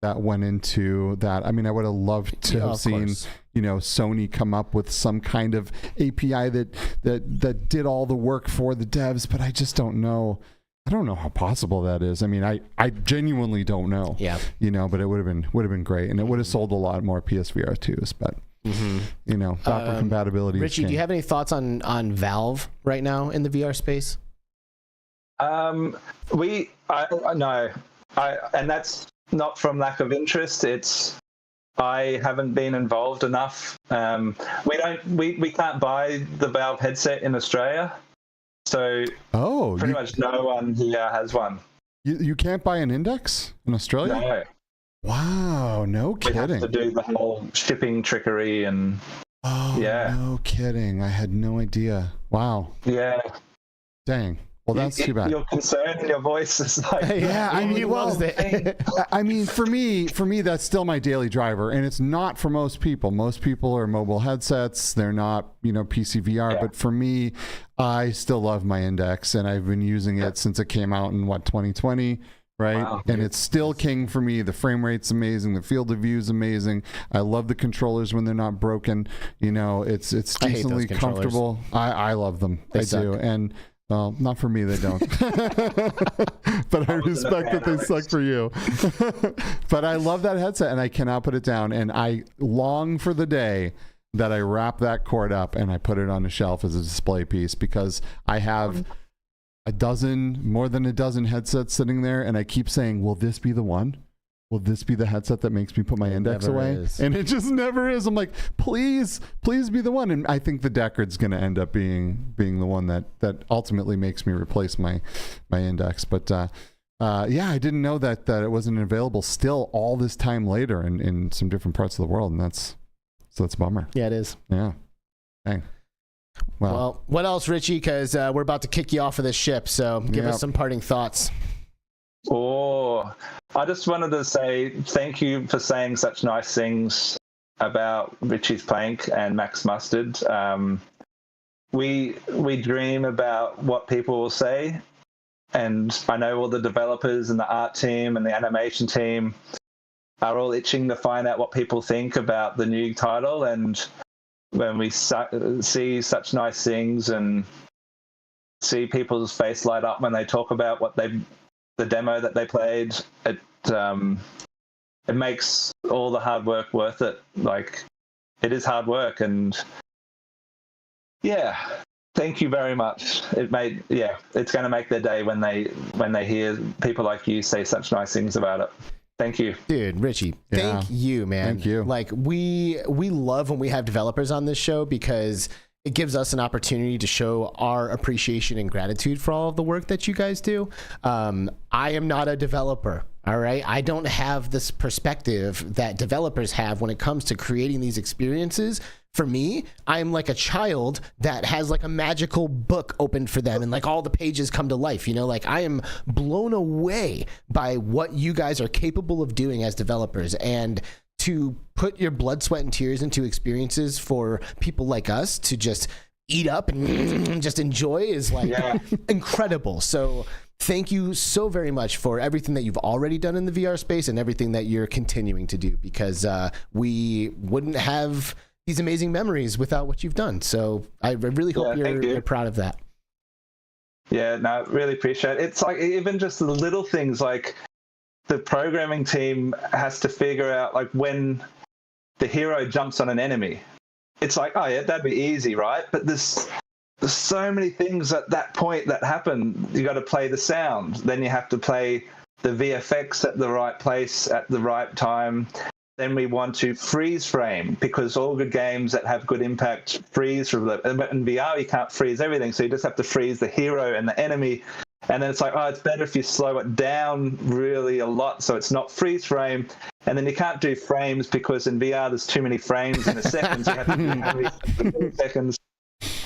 that went into that. I mean, I would have loved to have seen Sony come up with some kind of API that did all the work for the devs, but I just don't know. I don't know how possible that is. I mean, I genuinely don't know. Yeah. But it would have been great, and it would have sold a lot more PSVR 2s. But backward compatibility. Richie, do you have any thoughts on Valve right now in the VR space? No, and that's not from lack of interest. It's I haven't been involved enough. We can't buy the Valve headset in Australia. So pretty much no one here has one. You can't buy an Index in Australia? No. Wow, no kidding. We have to do the whole shipping trickery and no kidding. I had no idea. Wow. Yeah. Dang. Well, that's too bad. Your concern in your voice is like... Yeah, I mean, he loves it. I mean, for me, that's still my daily driver, and it's not for most people. Most people are mobile headsets. They're not, PC VR. Yeah. But for me, I still love my Index, and I've been using it since it came out in, 2020, right? Wow. And it's still king for me. The frame rate's amazing. The field of view is amazing. I love the controllers when they're not broken. It's decently comfortable. I love them. I do. And... well, not for me, they don't. But I respect that they suck for you. But I love that headset, and I cannot put it down. And I long for the day that I wrap that cord up and I put it on a shelf as a display piece, because I have more than a dozen headsets sitting there, and I keep saying, will this be the one? Will this be the headset that makes me put my Index away? Is. And it just never is. I'm like, please be the one. And I think the Deckard's going to end up being the one that ultimately makes me replace my Index. But I didn't know that it wasn't available still all this time later in some different parts of the world, and that's a bummer. Yeah, it is. Yeah. Dang. Well, what else, Richie? Because we're about to kick you off of this ship, so give us some parting thoughts. Oh, I just wanted to say thank you for saying such nice things about Richie's Plank and Max Mustard. We dream about what people will say, and I know all the developers and the art team and the animation team are all itching to find out what people think about the new title. And when we see such nice things and see people's face light up when they talk about the demo that they played, it makes all the hard work worth it. Like, it is hard work, and Yeah. Thank you very much. It's going to make their day when they hear people like you say such nice things about it. Thank you. Dude, Richie, thank you, man. Thank you. Like, we love when we have developers on this show because it gives us an opportunity to show our appreciation and gratitude for all of the work that you guys do. I am not a developer, all right? I don't have this perspective that developers have when it comes to creating these experiences. For me, I'm like a child that has like a magical book opened for them and like all the pages come to life, you know, like I am blown away by what you guys are capable of doing as developers, and to put your blood, sweat, and tears into experiences for people like us to just eat up and just enjoy is like incredible. So thank you so very much for everything that you've already done in the VR space and everything that you're continuing to do, because we wouldn't have these amazing memories without what you've done. So I really hope you're proud of that. Yeah, no, really appreciate it. It's like even just the little things, like the programming team has to figure out like when the hero jumps on an enemy. It's like, oh yeah, that'd be easy, right? But there's so many things at that point that happen. You got to play the sound, then you have to play the VFX at the right place at the right time. Then we want to freeze frame, because all good games that have good impact freeze from the. But in VR, you can't freeze everything, so you just have to freeze the hero and the enemy. And then it's like, oh, it's better if you slow it down really a lot, so it's not freeze frame. And then you can't do frames because in VR there's too many frames in a second. So you have to do how many milliseconds.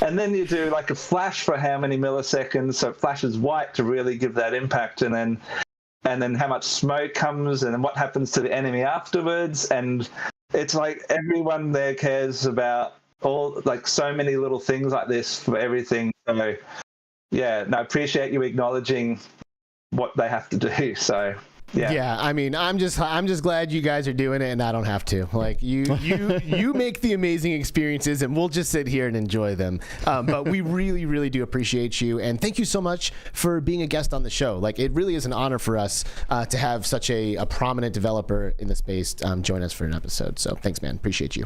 And then you do like a flash for how many milliseconds, so it flashes white to really give that impact. And then how much smoke comes, and then what happens to the enemy afterwards. And it's like everyone there cares about all, like, so many little things like this for everything. So yeah, no, I appreciate you acknowledging what they have to do. So yeah, I mean, I'm just glad you guys are doing it and I don't have to. Like, you make the amazing experiences and we'll just sit here and enjoy them. But we really, really do appreciate you, and thank you so much for being a guest on the show. Like, it really is an honor for us to have such a prominent developer in the space join us for an episode. So thanks, man. Appreciate you.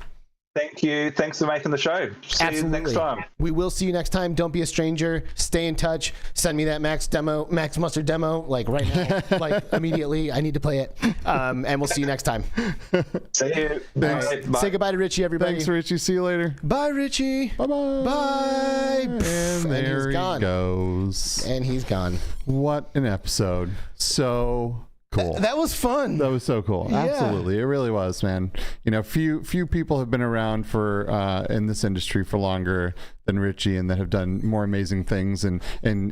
Thank you. Thanks for making the show. See you next time. We will see you next time. Don't be a stranger. Stay in touch. Send me that Max Mustard demo, like right now, like immediately. I need to play it. And we'll see you next time. See you. Thanks. Bye. Say goodbye to Richie, everybody. Thanks, Richie. See you later. Bye, Richie. Bye-bye. Bye. And there he goes. And he's gone. What an episode. So cool. That was fun. That was so cool. Yeah. Absolutely. It really was, man. You know, few people have been around for in this industry for longer than Richie, and that have done more amazing things and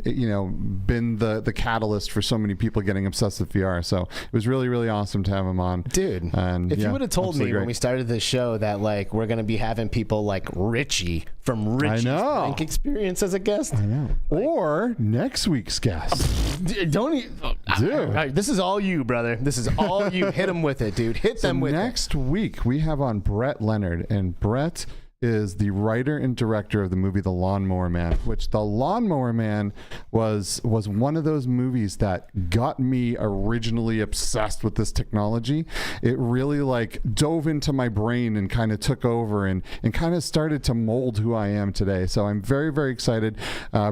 you know, been the catalyst for so many people getting obsessed with VR. So it was really, really awesome to have him on. Dude, and if you would have told me when we started this show that like we're gonna be having people like Richie from Richie's Rank Experience as a guest. I know. Like, or next week's guest. Dude. Right, this is all you, brother. This is all you. Hit them with it, dude. Hit them with it. Next week we have on Brett Leonard, and Brett is the writer and director of the movie The Lawnmower Man, which The Lawnmower Man was one of those movies that got me originally obsessed with this technology. It really like dove into my brain and kind of took over and kind of started to mold who I am today. So I'm very, very excited.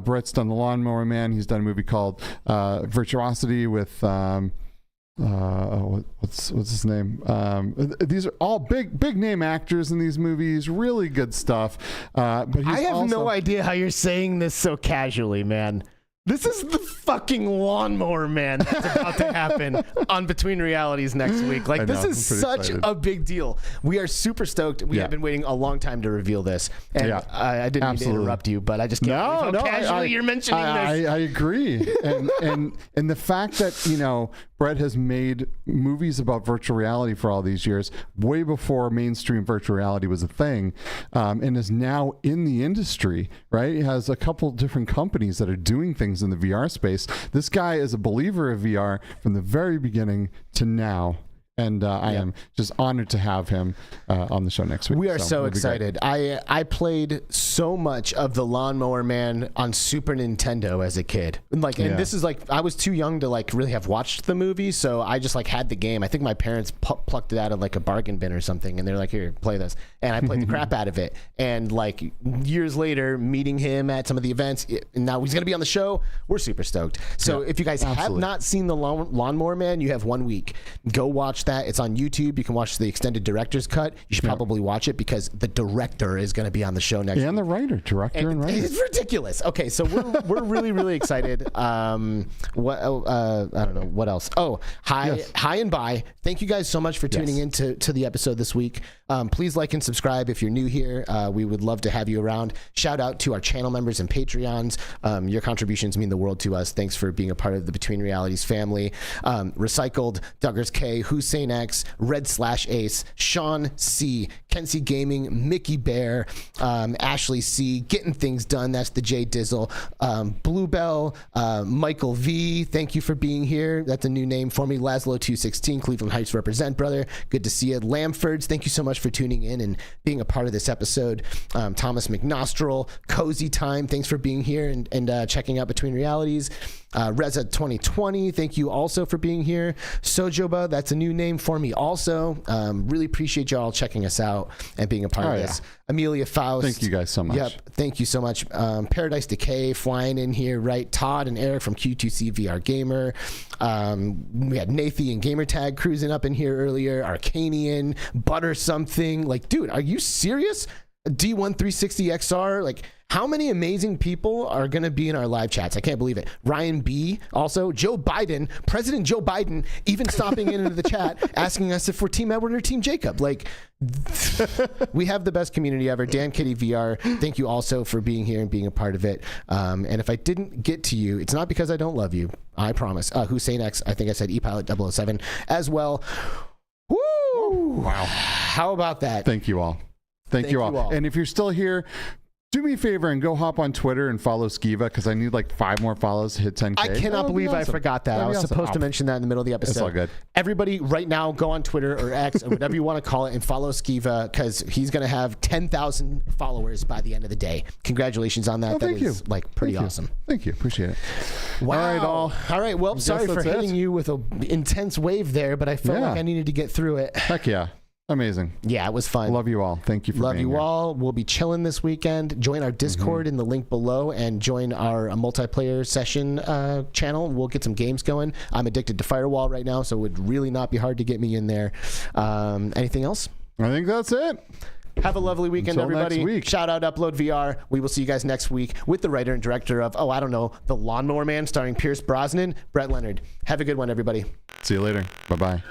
Brett's done The Lawnmower Man. He's done a movie called Virtuosity with what's his name? These are all big name actors in these movies. Really good stuff. But he's I have no idea how you're saying this so casually, man. This is the fucking Lawnmower Man that's about to happen on Between Realities next week. Like, this is such a big deal. We are super stoked. We have been waiting a long time to reveal this. And I didn't mean to interrupt you, but I just can't believe how casually you're mentioning this. I agree. and the fact that, you know, Brett has made movies about virtual reality for all these years, way before mainstream virtual reality was a thing, and is now in the industry, right? He has a couple different companies that are doing things in the VR space. This guy is a believer of VR from the very beginning to now. And I am just honored to have him on the show next week. We are so excited. I played so much of the Lawnmower Man on Super Nintendo as a kid. And this is like, I was too young to like really have watched the movie, so I just like had the game. I think my parents plucked it out of like a bargain bin or something, and they're like, here, play this. And I played the crap out of it. And like years later, meeting him at some of the events, and now he's going to be on the show. We're super stoked. So if you guys have not seen the Lawnmower Man, you have 1 week. Go watch that. It's on YouTube. You can watch the extended director's cut. You should probably watch it because the director is going to be on the show next week. And the director and writer. It's ridiculous. Okay, so we're really, really excited. I don't know what else. Oh, hi and bye. Thank you guys so much for tuning in to the episode this week. Please like and subscribe if you're new here. We would love to have you around. Shout out to our channel members and Patreons. Your contributions mean the world to us. Thanks for being a part of the Between Realities family. Recycled, Duggars K, Hussein X, Red/Ace, Sean C, Kenzie Gaming, Mickey Bear, Ashley C, Getting Things Done. That's the J Dizzle. Bluebell, Michael V, thank you for being here. That's a new name for me. Laszlo 216, Cleveland Heights represent, brother. Good to see you. Lamfords, thank you so much for tuning in and being a part of this episode. Thomas McNostril, Cozy Time, thanks for being here and checking out Between Realities. Reza 2020, thank you also for being here. Sojoba, that's a new name for me also. Really appreciate y'all checking us out and being a part of this. Amelia Faust, thank you guys so much. Yep, thank you so much. Paradise Decay flying in here, right? Todd and Eric from Q2C VR Gamer. We had Nathan and Gamertag cruising up in here earlier. Arcanian, Butter Something. Like, dude, are you serious? D1360XR, like, how many amazing people are going to be in our live chats? I can't believe it. Ryan B, also Joe Biden, President Joe Biden, even stopping into the chat, asking us if we're Team Edward or Team Jacob. Like, we have the best community ever. Dan Kitty VR, thank you also for being here and being a part of it. And if I didn't get to you, it's not because I don't love you. I promise. Hussein X, I think I said ePilot 007 as well. Woo! Wow. How about that? Thank you all. Thank you all. And if you're still here, do me a favor and go hop on Twitter and follow Skiva because I need like 5 more follows to hit 10K. I cannot believe I forgot that. I was supposed to mention that in the middle of the episode. It's all good. Everybody right now go on Twitter or X or whatever you want to call it and follow Skiva because he's going to have 10,000 followers by the end of the day. Congratulations on that. Thank you. Like pretty awesome. Thank you. Appreciate it. Wow. All right. Well, sorry for hitting you with an intense wave there, but I felt like I needed to get through it. Heck yeah. Amazing. Yeah, it was fun. Love you all. Thank you for being here. Love you all. We'll be chilling this weekend. Join our Discord in the link below and join our multiplayer session channel. We'll get some games going. I'm addicted to Firewall right now, so it would really not be hard to get me in there. Anything else? I think that's it. Have a lovely weekend, Until everybody. next week. Shout out Upload VR. We will see you guys next week with the writer and director of, The Lawnmower Man starring Pierce Brosnan, Brett Leonard. Have a good one, everybody. See you later. Bye-bye.